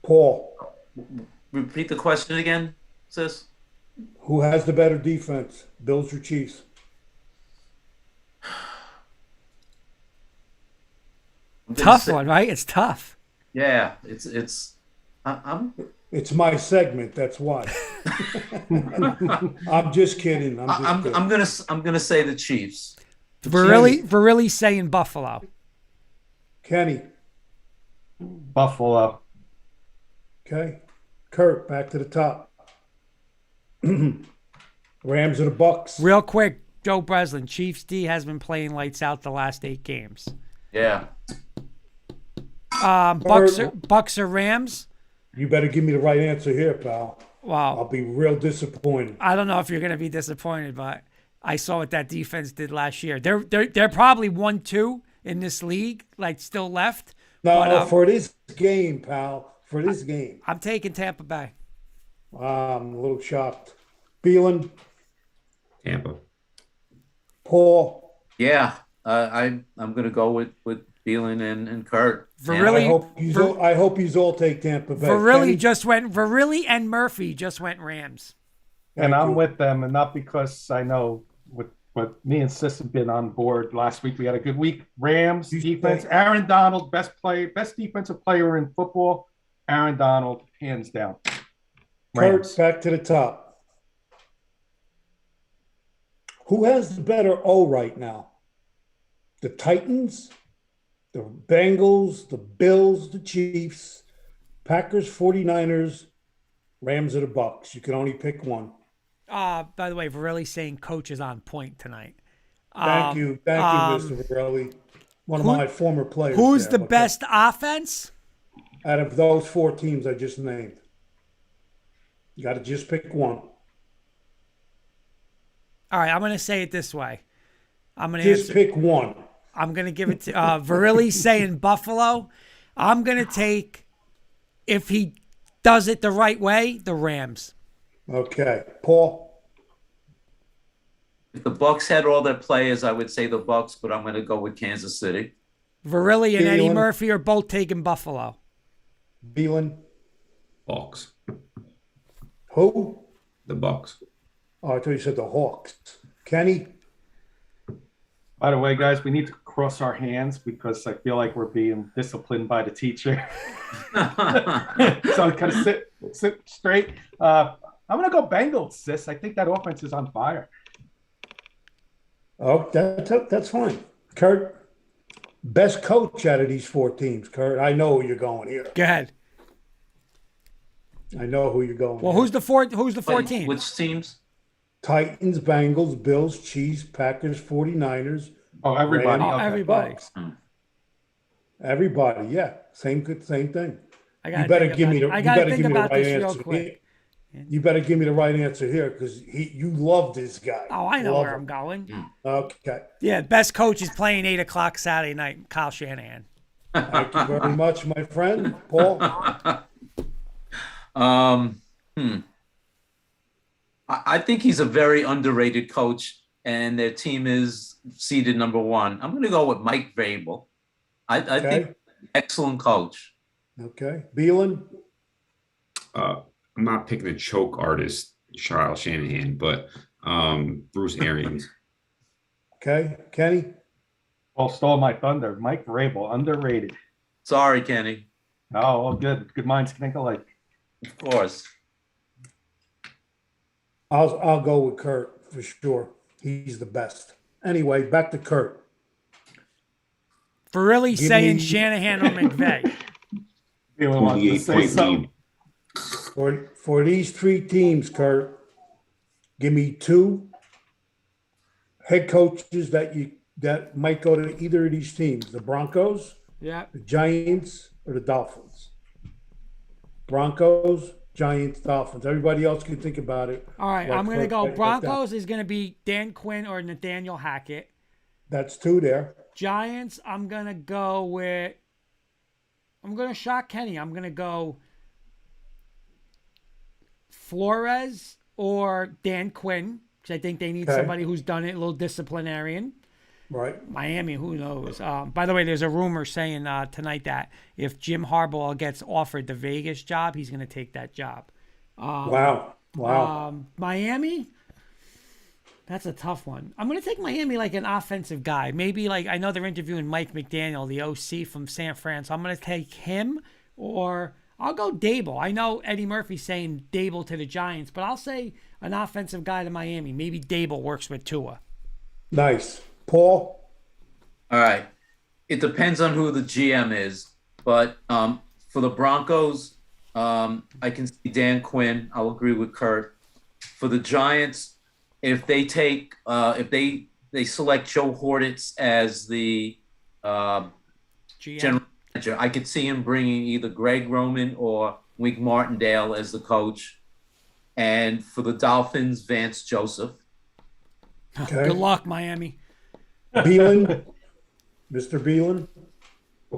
Paul, repeat the question again, sis. who has the better defense? Bills or Chiefs? I'm gonna Tough say- one, right? It's tough. Yeah, I'm It's my segment, that's why. I'm just kidding. I'm gonna say the Chiefs. We're really saying Buffalo. Kenny, Buffalo. okay. Kurt, back to the top. Rams or the Bucks? Real quick, Joe Breslin, Chiefs D has been playing lights out the last 8 games. Yeah. Bucks or Rams? You better give me the right answer here, pal. I'll Wow. be real disappointed. I don't know if you're going to be disappointed, but I saw what that defense did last year. They're probably 1-2 in this league, like still left. No, But, for this game, pal. For this game. I'm taking Tampa Bay. I'm a little shocked. Bielen, Tampa. Paul. Yeah. I'm gonna go with Bielen and Kurt. Really? I hope you all take Tampa Bay. Verrilli and Murphy just went Rams. And Thank I'm you. with them, and not because I know what me and Sis have been on board. Last week we had a good week. Rams defense. Aaron Donald, best defensive player in football. Aaron Donald, hands down. Kurt, Rams. back to the top. Who has the better O right now? The Titans, the Bengals, the Bills, the Chiefs, Packers, 49ers, Rams, or the Bucks. You can only pick one. By the way, Verrilli's saying coach is on point tonight. Thank you, Mr. Varelli. One of my former players. Who's there, the okay? best offense? Out of those 4 teams I just named? You got to just pick one. All right, I'm going to say it this way. I'm going Just pick one. I'm going to give it to Verrilli's saying Buffalo. I'm going to take, if he does it the right way, the Rams. Okay, Paul. If the Bucks had all their players, I would say the Bucks, but I'm gonna go with Kansas City. Verrilli and Eddie Bielen. Murphy are both taking Buffalo. Bielen. Hawks. Who? The Bucks. Oh, I thought you said the Hawks. Kenny. By the way, guys, we need to cross our hands because I feel like we're being disciplined by the teacher. So kind of sit straight. I'm gonna go Bengals, sis. I think that offense is on fire. Oh, that's fine. Kurt, best coach out of these 4 teams. Kurt, I know who you're going here. Go ahead. I know who you're going. Well, here. who's the 4 Wait, teams? which teams? Titans, Bengals, Bills, Chiefs, Packers, 49ers. Oh, everybody. Rams, Okay. everybody. Bucks. Everybody, yeah. Same thing. I You better give me the I gotta think right about this real answer. quick. You better give me the right answer here because you love this guy. Oh, I know Love where him. I'm going. Okay. Yeah, best coach is playing 8 o'clock Saturday night, Kyle Shanahan. Thank you very much, my friend. Paul. I think he's a very underrated coach, and their team is seeded number 1. I'm gonna go with Mike Vrabel. I Okay. think excellent coach. Okay. Bielen. I'm not picking a choke artist, Kyle Shanahan, but Bruce Arians. Okay. Kenny. Well, stole my thunder. Mike Vrabel, underrated. Sorry, Kenny. Oh, all good. Good minds think alike. Of course. I'll go with Kurt for sure. He's the best. Anyway, back to Kurt. For really Give saying me- Shanahan or McVay. Bielen wants to 28 say point something. lead. For these three teams, Kurt, give me two head coaches that might go to either of these teams: the Broncos, Yeah. the Giants, or the Dolphins. Broncos, Giants, Dolphins. Everybody else can think about it. All right, Like I'm going to go. like that. Broncos is going to be Dan Quinn or Nathaniel Hackett. That's two there. Giants, I'm going to go with. I'm going to shock Kenny. I'm going to go Flores or Dan Quinn because I think they need Okay. somebody who's done it, a little disciplinarian. Right. Miami, who knows? By the way, there's a rumor saying tonight that if Jim Harbaugh gets offered the Vegas job, he's going to take that job. Wow. Miami, that's a tough one. I'm going to take Miami like an offensive guy. Maybe like I know they're interviewing Mike McDaniel, the OC from San Fran. So I'm going to take him or I'll go Dable. I know Eddie Murphy's saying Dable to the Giants, but I'll say an offensive guy to Miami. Maybe Dable works with Tua. Nice. Paul? All right. It depends on who the GM is, but for the Broncos, I can see Dan Quinn. I'll agree with Kurt. For the Giants, if they take if they select Joe Hortitz as the GM. general manager, I could see him bringing either Greg Roman or Wink Martindale as the coach. And for the Dolphins, Vance Joseph. Okay. Good luck, Miami. Bielen? Mr. Bielen?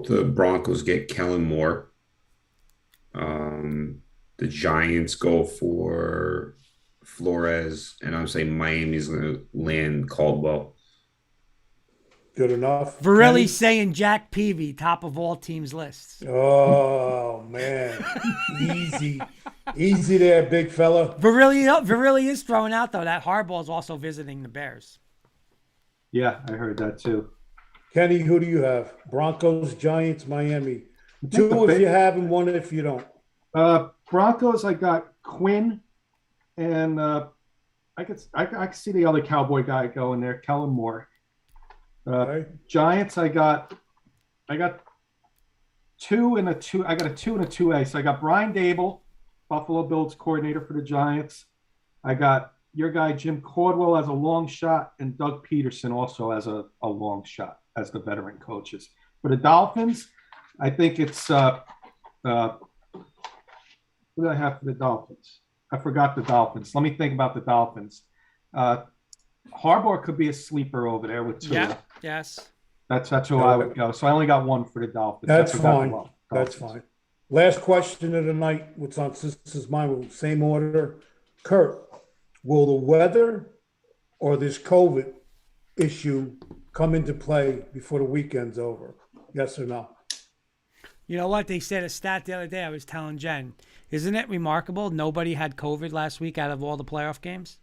The Broncos get Kellen Moore. The Giants go for Flores, and I'm saying Miami's going to land Caldwell. Good enough. Really Kenny? saying Jack Peavy, top of all teams' lists. Oh, man. Easy. Easy there, big fella. Virilli is throwing out, though, that Harbaugh is also visiting the Bears. Yeah, I heard that too. Kenny, who do you have? Broncos, Giants, Miami. think Two the if big- you have and one if you don't. Broncos, I got Quinn, and I could see the other Cowboy guy going there, Kellen Moore. Okay. Giants, I got two and a two. I got a 2 and a 2A. So I got Brian Dable, Buffalo Bills coordinator for the Giants. I got your guy Jim Caldwell as a long shot, and Doug Peterson also as a long shot as the veteran coaches. For the Dolphins, I think it's who do I have for the Dolphins? I forgot the Dolphins. Let me think about the Dolphins. Harbaugh could be a sleeper over there with Tua. Yeah, yes. That's who I would go. So I only got one for the Dolphins. That's who got fine. the That's Dolphins. fine. Last question of the night. What's on Sister's mind? Same order. Kurt, will the weather or this COVID issue come into play before the weekend's over? Yes or no? You know what? They said a stat the other day. I was telling Jen. Isn't it remarkable? Nobody had COVID last week out of all the playoff games.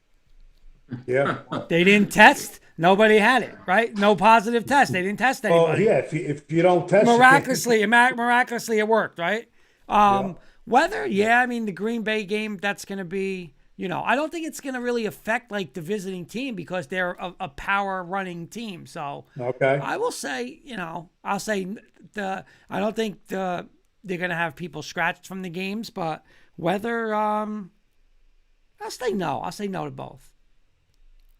Yeah. They didn't test. Nobody had it, right? No positive test. They didn't test Oh, anybody. yeah. If you don't test, you can't- Miraculously, it worked, right? Weather, yeah. I mean, the Green Bay game, that's going to be, I don't think it's going to really affect like the visiting team because they're a power running team. So Okay. I will say, I'll say I don't think they're going to have people scratched from the games, but weather, I'll say no. I'll say no to both.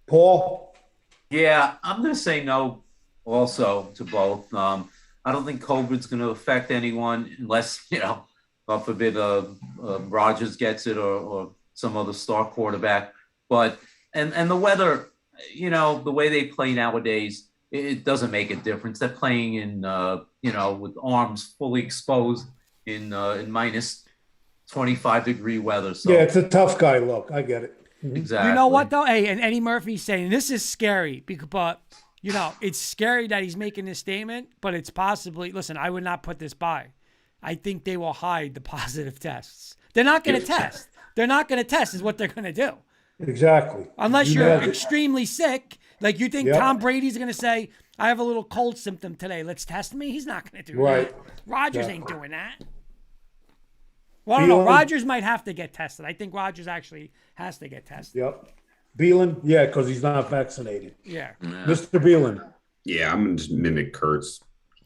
Paul? Yeah, I'm going to say no also to both. I don't think COVID's going to affect anyone unless, God forbid, Rodgers gets it or some other star quarterback. But, and the weather, the way they play nowadays, it doesn't make a difference. They're playing in, with arms fully exposed in minus 25-degree weather. So Yeah, it's a tough guy look. I get it. exactly. You know what though? Hey, and Eddie Murphy's saying this is scary but it's scary that he's making this statement, but it's possibly, listen, I would not put this by. I think they will hide the positive tests. They're not going to test. They're not going to test is what they're going to do. Exactly. Unless You you're nailed it. extremely sick. Like you think Yep. Tom Brady's going to say, I have a little cold symptom today. Let's test me. He's not going to do Right. that. Rodgers Yeah. ain't doing that. Well, I don't know. Bielen? Rodgers might have to get tested. I think Rodgers actually has to get tested. Yep. Bielen? Yeah, because he's not vaccinated. Yeah. Mr. Bielen? Yeah, I'm going to just mimic Kurt's.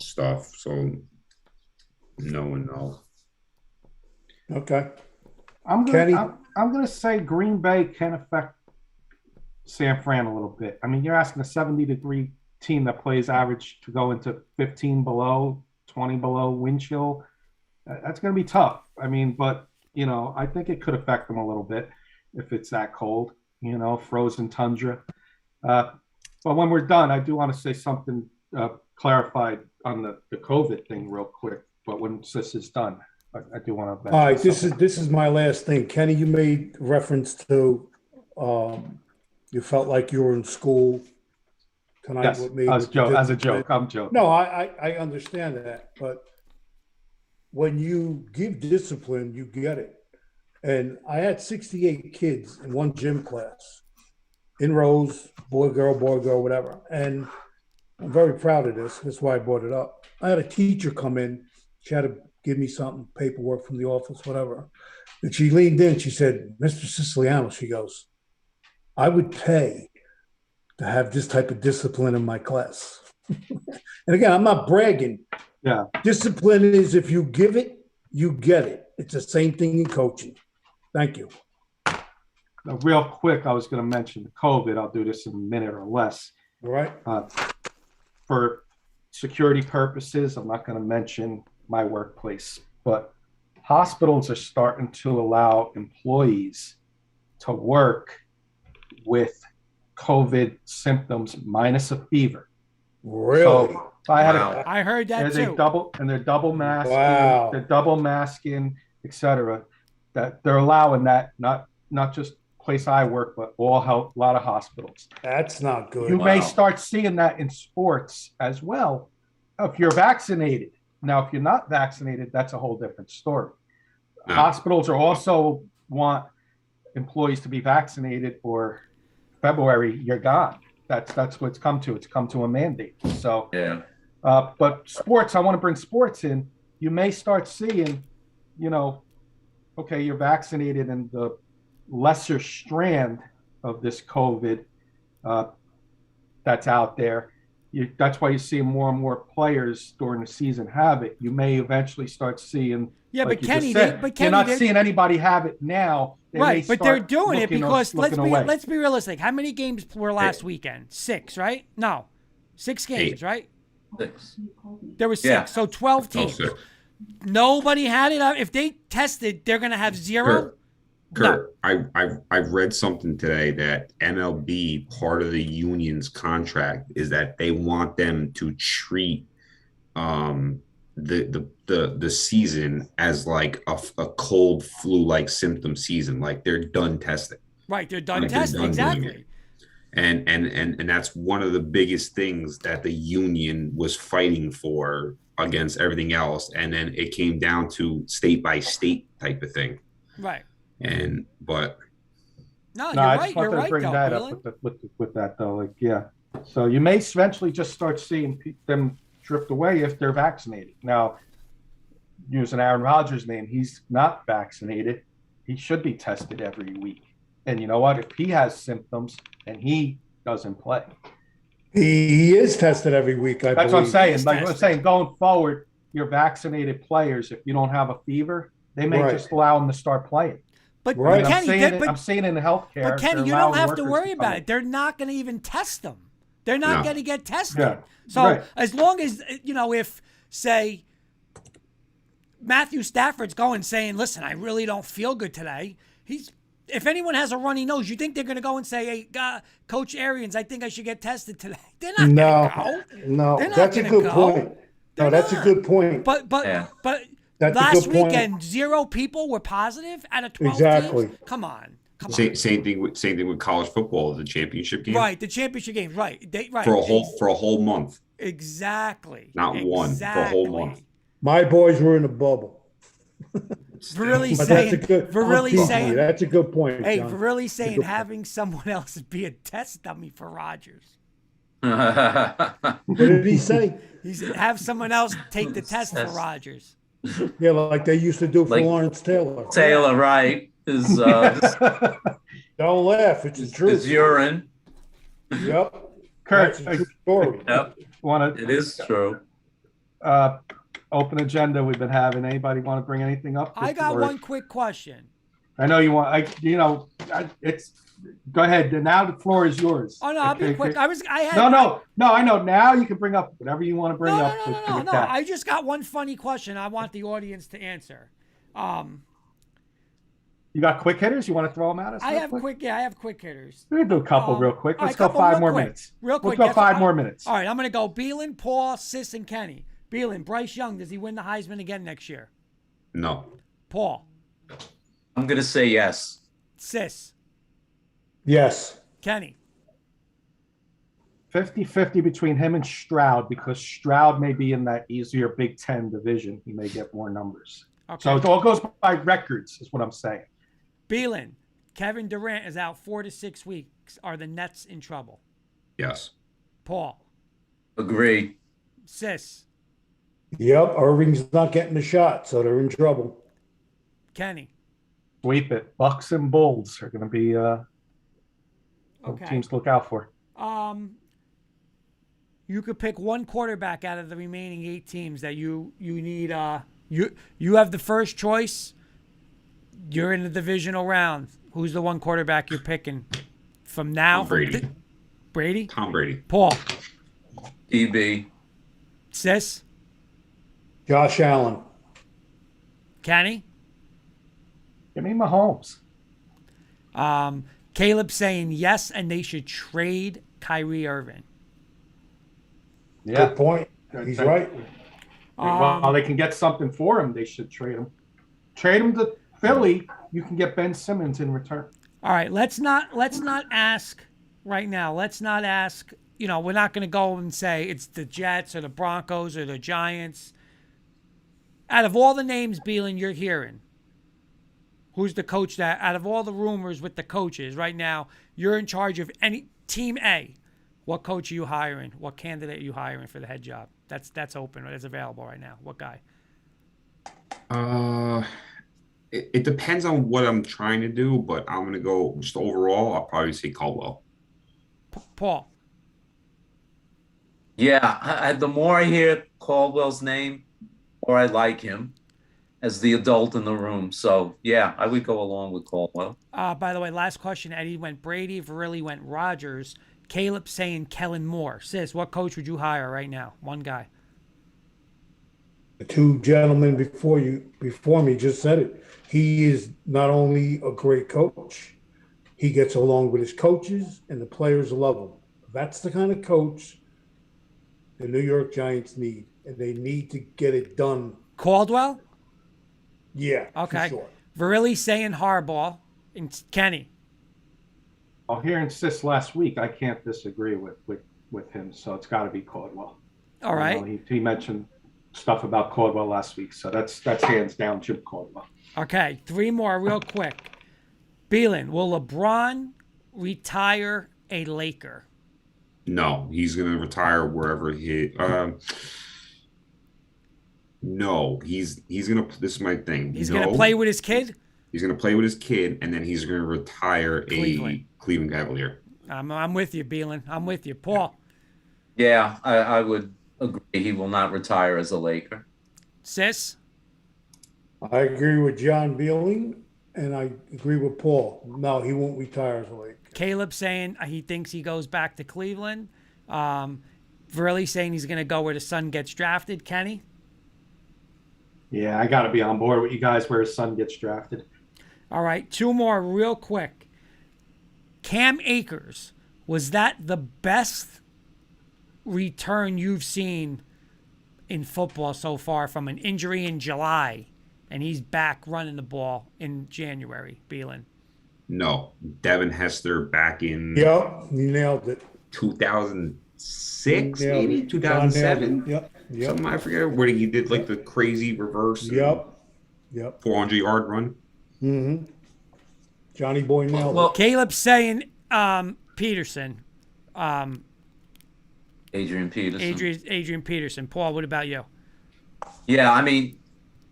stuff. So no and no. Okay. I'm Kenny? going to say Green Bay can affect San Fran a little bit. I mean, you're asking a 70-degree team that plays average to go into 15 below, 20 below wind chill. That's going to be tough. I mean, but, I think it could affect them a little bit if it's that cold, frozen tundra. But when we're done, I do want to say something clarified on the COVID thing real quick. But when this is done, I do want to. All right, this is my last thing. Kenny, you made reference to you felt like you were in school tonight Yes, with me. as a joke. I'm joking. No, I understand that, but when you give discipline, you get it. And I had 68 kids in one gym class, in rows, boy, girl, whatever. And I'm very proud of this. That's why I brought it up. I had a teacher come in. She had to give me something, paperwork from the office, whatever. And she leaned in. She said, "Mr. Siciliano," she goes, "I would pay to have this type of discipline in my class." And again, I'm not bragging. Yeah. Discipline is if you give it, you get it. It's the same thing in coaching. Thank you. Now, real quick, I was going to mention the COVID. I'll do this in a minute or less. All right. For security purposes, I'm not going to mention my workplace, but hospitals are starting to allow employees to work with COVID symptoms minus a fever. Really? So I had I heard that too. They're double masking, Wow. they're double masking, etc. That they're allowing that, not just place I work, but a lot of hospitals. That's not good. You may start seeing that in sports as well if you're vaccinated. Now, if you're not vaccinated, that's a whole different story. Yeah. Hospitals are also want employees to be vaccinated, or February, you're gone. That's what it's come to. It's come to a mandate. So, Yeah. But sports, I want to bring sports in. You may start seeing, okay, you're vaccinated, and the lesser strand of this COVID that's out there. That's why you see more and more players during the season have it. You may eventually start seeing. Yeah, like but you Kenny, just said, you're not seeing anybody have it now. They right, may but they're start doing it looking because away. let's be realistic. How many games were last weekend? 6, right? No, 6 games, 8. right? 6. There were 6, Yeah. so 12 teams. 6. Nobody had it. If they tested, they're going to have 0. Kurt, I've read something today that MLB, part of the union's contract is that they want them to treat the season as like a cold flu-like symptom season, like they're done testing. Right, they're done Like they're testing, done doing exactly. it. And that's one of the biggest things that the union was fighting for against everything else. And then it came down to state by state type of thing. Right. But No, No, I you're just wanted to right, bring though, that Bielen. up with that though. Like, yeah. So you may eventually just start seeing them drift away if they're vaccinated. Now, using Aaron Rodgers' name, he's not vaccinated. He should be tested every week. And you know what? If he has symptoms and he doesn't play, He is tested every week, I that's believe. what I'm saying. He's Like I'm tested. saying, going forward, your vaccinated players, if you don't have a fever, they may Right. just allow them to start playing. But Right. And Kenny, I'm seeing it in healthcare. but Kenny, they're you don't allowing have to workers worry come about in. it. They're not going to even test them. They're not No. going to get tested. Yeah. So Right. as long as, if, say, Matthew Stafford's going saying, "Listen, I really don't feel good today," if anyone has a runny nose, you think they're going to go and say, "Hey, Coach Arians, I think I should get tested today." They're not No, going to go. no, They're not that's a gonna good go. point. They're No, that's not. a good point. But Yeah. That's a last good point. weekend, 0 people were positive out of 12 Exactly. teams. Come on. same thing with college football, the championship game. Right, the championship games. Right, right. For a whole month. Exactly. Not one, for a whole month. My boys were in a bubble. For really But saying, that's a good. for really I'm teasing saying, you. That's a good point. hey, John. for really saying, good point. having someone else be a test dummy for Rodgers. What did he say? He's have someone else take the test for Rodgers. Yeah, like they used to do for Like- Lawrence Taylor. Taylor, right? His Don't laugh. It's the truth. his urine. Yep. Kurt, That's a true story. Yep, want to it is true. open agenda we've been having. Anybody want to bring anything up? I got one quick question. I know you want. It's. Go ahead. Now the floor is yours. Oh no, I'll be quick. No. I know. Now you can bring up whatever you want to bring up. No. I just got one funny question. I want the audience to answer. You got quick hitters? You want to throw them at us? I have quick hitters. We can do a couple real quick. Let's right, go 5 more minutes. Real quick. Let's go 5 more minutes. All right, I'm going to go Bielen, Paul, Sis, and Kenny. Bielen, Bryce Young, does he win the Heisman again next year? No. Paul. I'm going to say yes. Sis. Yes. Kenny. 50-50 between him and Stroud, because Stroud may be in that easier Big Ten division. He may get more numbers. Okay. So it all goes by records, is what I'm saying. Bielen, Kevin Durant is out 4 to 6 weeks. Are the Nets in trouble? Yes. Paul. Agree. Sis. Yep. Irving's not getting a shot, so they're in trouble. Kenny. Sweep it. Bucks and Bulls are going to be teams to look out for. You could pick one quarterback out of the remaining 8 teams that you need. You have the first choice. You're in the divisional round. Who's the one quarterback you're picking from now? Tom Brady. Brady? Tom Brady. Paul. DB. Sis? Josh Allen. Kenny? Give me Mahomes. Caleb saying yes, and they should trade Kyrie Irving. Yeah. Good point. He's right. Well, they can get something for him. They should trade him. Trade him to Philly. You can get Ben Simmons in return. All right. Let's not ask right now. Let's not ask. We're not going to go and say it's the Jets or the Broncos or the Giants. Out of all the names, Bielen, you're hearing, who's the coach that, out of all the rumors with the coaches right now, you're in charge of any team A. What coach are you hiring? What candidate are you hiring for the head job? That's open. It's available right now. What guy? It depends on what I'm trying to do, but I'm going to go just overall. I'll probably say Caldwell. Paul. Yeah, the more I hear Caldwell's name, the more I like him as the adult in the room. So, yeah, I would go along with Caldwell. By the way, last question. Eddie went Brady. Verrilli went Rodgers. Caleb saying Kellen Moore. Sis, what coach would you hire right now? One guy. The 2 gentlemen before me just said it. He is not only a great coach, he gets along with his coaches, and the players love him. That's the kind of coach the New York Giants need, and they need to get it done. Caldwell? Yeah. Okay. For sure. Verrilli saying Harbaugh. And Kenny. I'll hear insist last week. I can't disagree with him, so it's got to be Caldwell. All right. He mentioned stuff about Caldwell last week, so that's hands down Jim Caldwell. Okay, 3 more real quick. Bielen, will LeBron retire a Laker? No, he's going to retire wherever he. No, he's going to. This is my thing. He's going to play with his kid. He's going to play with his kid, and then he's going to retire a Cleveland Cavalier. I'm with you, Bielen. I'm with you, Paul. Yeah, I would agree. He will not retire as a Laker. Sis? I agree with John Bielen, and I agree with Paul. No, he won't retire as a Laker. Caleb saying he thinks he goes back to Cleveland. Verrilli saying he's going to go where the son gets drafted. Kenny? Yeah, I got to be on board with you guys where his son gets drafted. All right, 2 more real quick. Cam Akers, was that the best return you've seen in football so far from an injury in July, and he's back running the ball in January, Bielen? No. Devin Hester back in... Yep, you nailed it. 2006, maybe? 2007? Yep. Something, I forget, where he did like the crazy reverse. Yep. 400-yard run. Mm-hmm. Johnny Boy nailed it. Well, Caleb saying Peterson. Adrian Peterson. Adrian Peterson. Paul, what about you? Yeah, I mean,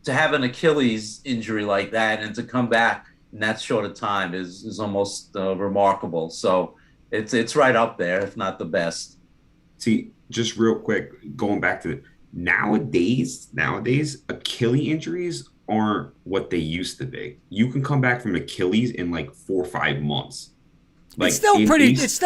to have an Achilles injury like that and to come back in that short of time is almost remarkable. So it's right up there, if not the best. See, just real quick, going back to nowadays, Achilles injuries aren't what they used to be. You can come back from Achilles in like 4 or 5 months. Like it's still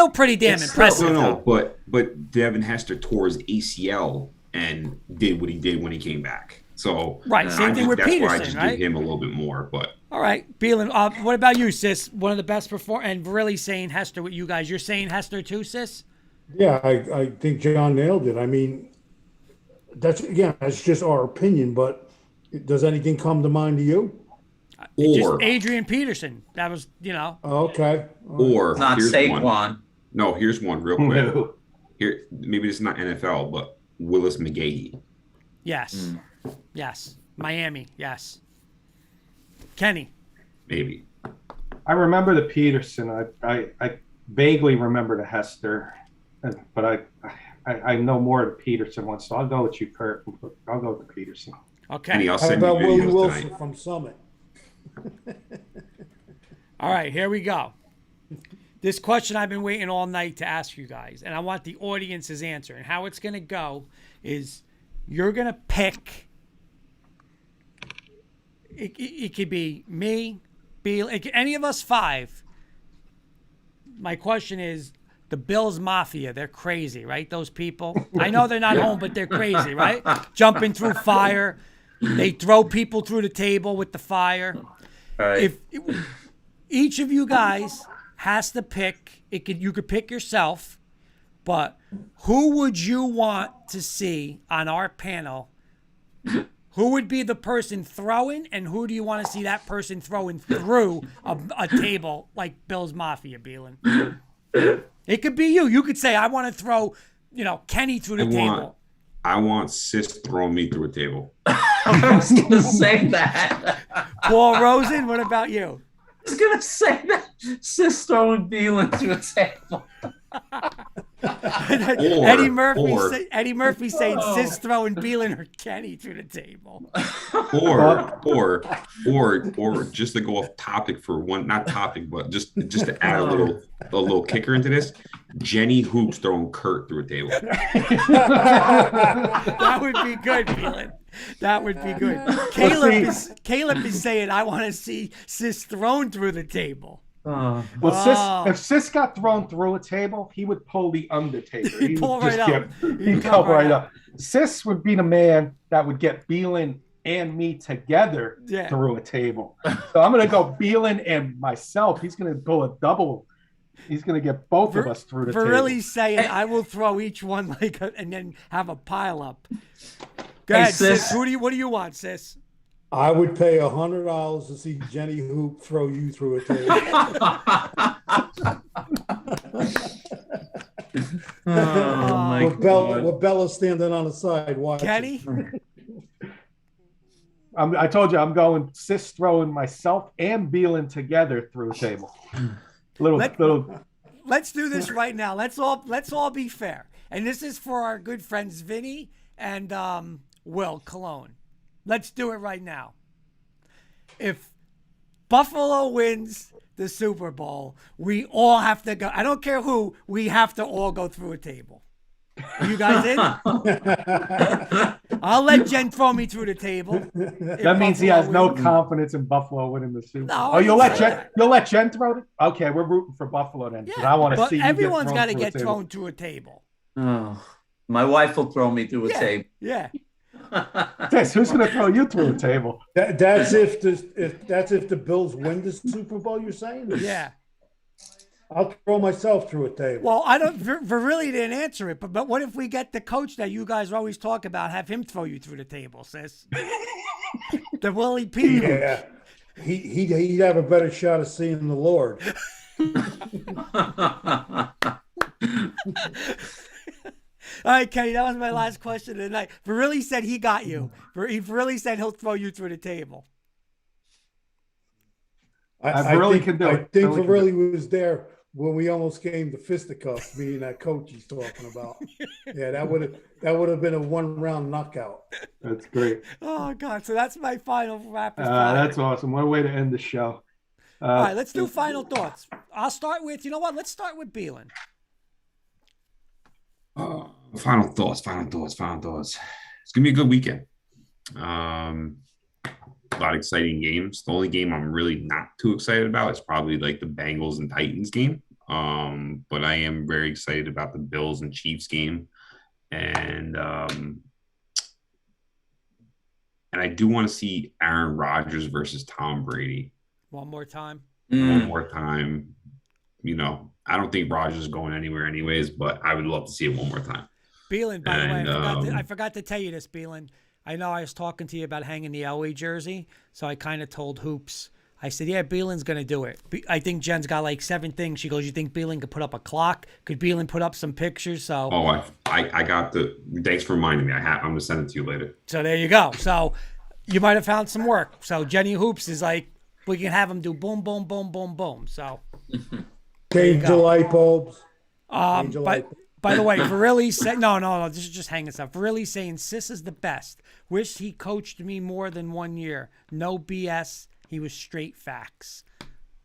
pretty damn impressive. No, but Devin Hester tore his ACL and did what he did when he came back. So right, same thing with Peterson, that's why I just right? give him a little bit more. But all right, Bielen, what about you, sis? One of the best and really saying Hester with you guys. You're saying Hester too, sis? Yeah, I think John nailed it. I mean, that's just our opinion, but does anything come to mind to you? Just Adrian Peterson. That was, Okay. Or Not here's Saquon. one. No, here's one real quick. No. Here, maybe this is not NFL, but Willis McGahee. Yes. Yes. Miami. Yes. Kenny. Maybe. I remember the Peterson. I vaguely remember the Hester, but I know more of the Peterson one. So I'll go with you, Kurt. I'll go with the Peterson. Okay. Kenny, I'll How send you about Willie videos Wilson tonight. from Summit? All right, here we go. This question I've been waiting all night to ask you guys, and I want the audience's answer. And how it's going to go is you're going to pick. It could be me, any of us 5. My question is, the Bills Mafia, they're crazy, right? Those people. I know they're not home, but they're crazy, right? Jumping through fire. They throw people through the table with the fire. Right. If each of you guys has to pick, you could pick yourself, but who would you want to see on our panel? Who would be the person throwing, and who do you want to see that person throwing through a table like Bills Mafia, Bielen? It could be you. You could say, I want to throw, Kenny through the table. I want Sis throwing me through a table. I was going to say that. Paul Rosen, what about you? I was going to say that. Sis throwing Bielen through a table. Eddie Murphy saying Sis throwing Bielen or Kenny through the table. Or just to go off topic for one, not topic, but just to add a little kicker into this, Jenny Hoops throwing Kurt through a table. That would be good, Bielen. That would be good. Caleb is saying, I want to see Sis thrown through the table. If Sis got thrown through a table, he would pull the Undertaker. He'd pull right up. He'd come right up. Sis would be the man that would get Bielen and me together through a table. So I'm going to go Bielen and myself. He's going to pull a double. He's going to get both of us through the table. Really saying, I will throw each one and then have a pile up. Go ahead, Sis. What do you want, Sis? I would pay $100 to see Jenny Hoop throw you through a table. With Bella standing on the side watching. Kenny? I told you I'm going Sis throwing myself and Bielen together through a table. Let's do this right now. Let's all be fair. And this is for our good friends Vinny and Will Cologne. Let's do it right now. If Buffalo wins the Super Bowl, we all have to go. I don't care who. We have to all go through a table. Are you guys in? I'll let Jen throw me through the table. That means he has no confidence in Buffalo winning the Super Bowl. No, you'll let Jen throw it? Okay, we're rooting for Buffalo then. Yeah, I want to see you everyone's got to get thrown to a table. Oh, my wife will throw me through a table. Yeah. Who's going to throw you through a table? That's if the Bills win the Super Bowl. You're saying? Yeah. I'll throw myself through a table. Well, I don't. Really didn't answer it, but what if we get the coach that you guys always talk about? Have him throw you through the table, Sis. The Willie P. Yeah. He'd have a better shot of seeing the Lord. All right, Kenny, that was my last question of the night. Verrilli said he got you. He really said he'll throw you through the table. I really can do it. I think Verrilli was there when we almost came to fisticuffs, me and that coach he's talking about. Yeah, that would have been a 1-round knockout. That's great. Oh God! So that's my final rapid fire. That's awesome. What a way to end the show. All right, let's do final thoughts. I'll start with. You know what? Let's start with Bielen. Final thoughts. it's gonna be a good weekend. A lot of exciting games. The only game I'm really not too excited about is probably like the Bengals and Titans game. But I am very excited about the Bills and Chiefs game, and I do want to see Aaron Rodgers versus Tom Brady One more time. one more time. You know, I don't think Rodgers is going anywhere anyways, but I would love to see it one more time. Bielen, by the way, And, I forgot to tell you this, Bielen. I know I was talking to you about hanging the Elway jersey, so I kind of told Hoops. I said, yeah, Bielen's going to do it. I think Jen's got like 7 things. She goes, you think Bielen could put up a clock? Could Bielen put up some pictures? So I got the – thanks for reminding me. I'm going to send it to you later. So there you go. So you might have found some work. So Jenny Hoops is like, we can have him do boom, boom, boom, boom, boom. So Change the light bulbs. Change the light bulbs. By the way, Virilli's saying, no, this is just hanging stuff. Virilli's saying, Sis is the best. Wish he coached me more than 1 year. No BS. He was straight facts.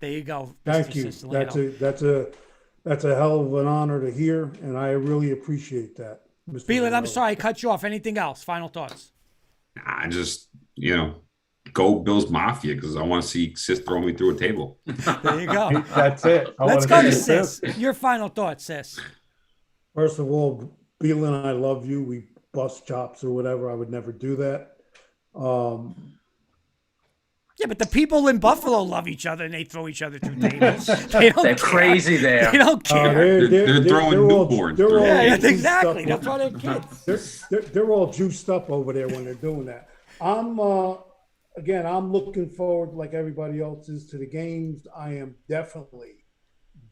There you go. Thank Mr. you. Siciliano. That's a hell of an honor to hear, and I really appreciate that. Mr. Bielen, I'm Morello. sorry I cut you off. Anything else? Final thoughts? I just, go Bills Mafia because I want to see Sis throw me through a table. There you go. That's it. Let's go to Sis. Your final thoughts, Sis. First of all, Bielen, I love you. We bust chops or whatever. I would never do that. Yeah, but the people in Buffalo love each other and they throw each other through tables. They're care. Crazy there. They don't care. They're throwing newborns. Yeah, exactly. That's why they're kids. They're all juiced up over there when they're doing that. I'm looking forward, like everybody else is, to the games. I am definitely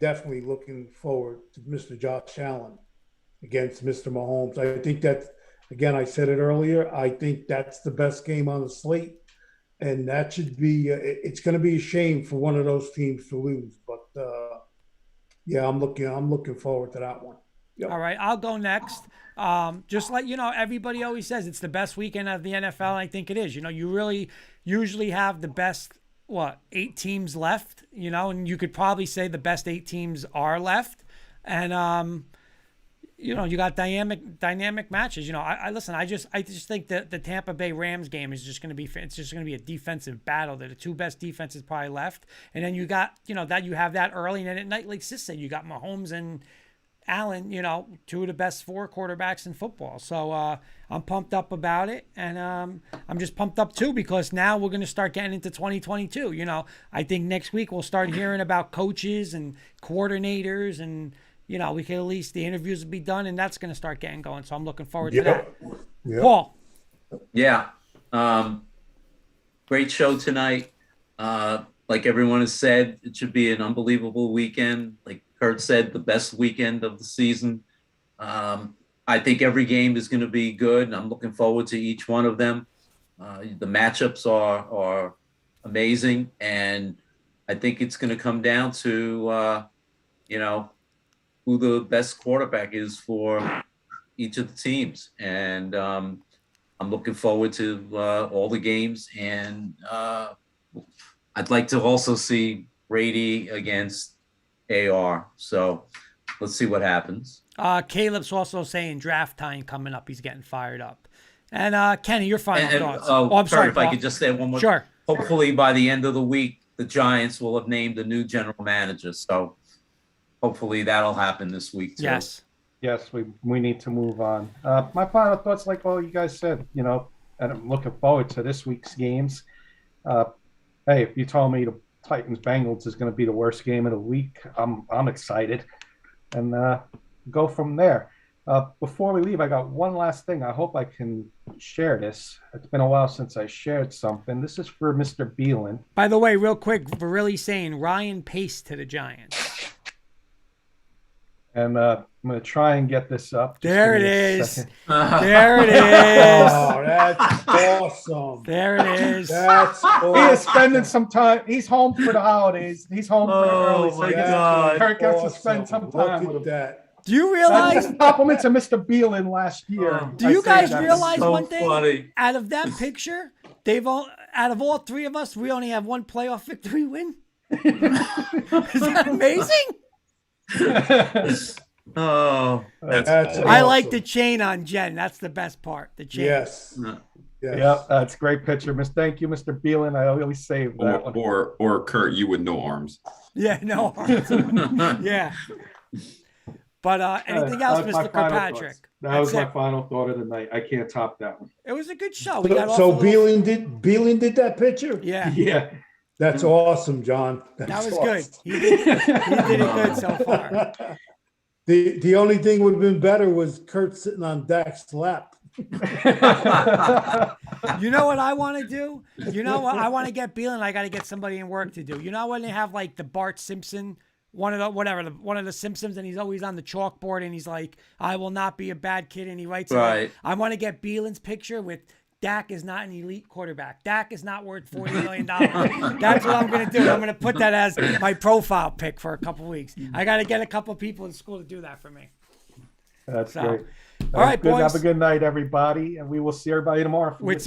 looking forward to Mr. Josh Allen against Mr. Mahomes. I think that, again, I said it earlier, I think that's the best game on the slate. And that should be, it's going to be a shame for one of those teams to lose. But, yeah, I'm looking forward to that one. Yep. All right, I'll go next. Just like, everybody always says it's the best weekend of the NFL. And I think it is. You really usually have the best, 8 teams left, and you could probably say the best 8 teams are left. And, you got dynamic matches. I listen. I just think that the Tampa Bay Rams game is just going to be. It's just going to be a defensive battle. They're the 2 best defenses probably left. And then you got that you have that early, and then at night, like Sis said, you got Mahomes and Allen. 2 of the best 4 quarterbacks in football. So I'm pumped up about it, and I'm just pumped up too because now we're going to start getting into 2022. I think next week we'll start hearing about coaches and coordinators and. We can at least the interviews will be done, and that's going to start getting going. So I'm looking forward to that. Yeah. Paul. Yeah. Great show tonight. Like everyone has said, it should be an unbelievable weekend. Like Kurt said, the best weekend of the season. I think every game is going to be good, and I'm looking forward to each one of them. The matchups are amazing, and I think it's going to come down to, who the best quarterback is for each of the teams. And I'm looking forward to all the games. And I'd like to also see Brady against AR. So let's see what happens. Caleb's also saying draft time coming up. He's getting fired up. And Kenny, your final thoughts. I'm sorry, if Paul. I could just say one more. Sure. Hopefully by the end of the week, the Giants will have named a new general manager. So hopefully that'll happen this week too. Yes, we need to move on. My final thoughts, like all you guys said, and I'm looking forward to this week's games. Hey, if you told me the Titans Bengals is going to be the worst game of the week, I'm excited, and go from there. Before we leave, I got one last thing. I hope I can share this. It's been a while since I shared something. This is for Mr. Bielen. By the way, real quick, we're really saying Ryan Pace to the Giants. And I'm going to try and get this up. There it is. There it is. Oh, that's awesome. There it is. That's awesome. He is spending some time. He's home for the holidays. He's home for the early. So my God. Kirk gets to spend some time Look with at him. that. Do you That's realize? just a compliment to Mr. Bielen last year. Do you guys realize so one thing? funny. Out of that picture, out of all 3 of us, we only have 1 playoff victory win. Is that amazing? Oh, That's I like awesome. the chain on Jen. That's the best part. The chain. Yes. no. Yes. Yep, that's a great picture. Thank you, Mr. Bielen. I always save that one. Or Kurt, you with no arms. Yeah, no. Yeah. But anything else, That was my Mr. final Kirkpatrick? thoughts. That was That's my it. final thought of the night. I can't top that one. It was a good show. We got So off a little- Bielen did that picture? Yeah, Yeah. That's awesome, John. that That's was awesome. good. He did it good so far. The only thing would have been better was Kurt sitting on Dak's lap. You know what I want to do? You know what? I want to get Bielen. I got to get somebody in work to do. You know when they have like the Bart Simpson, one of the Simpsons, and he's always on the chalkboard and he's like, "I will not be a bad kid," and he writes it. Right. I want to get Bielen's picture with Dak is not an elite quarterback. Dak is not worth $40 million. That's what I'm going to do. I'm going to put that as my profile pic for a couple weeks. I got to get a couple people in school to do that for me. That's So, great. all right, Good. boys. Have a good night, everybody, and we will see everybody tomorrow. With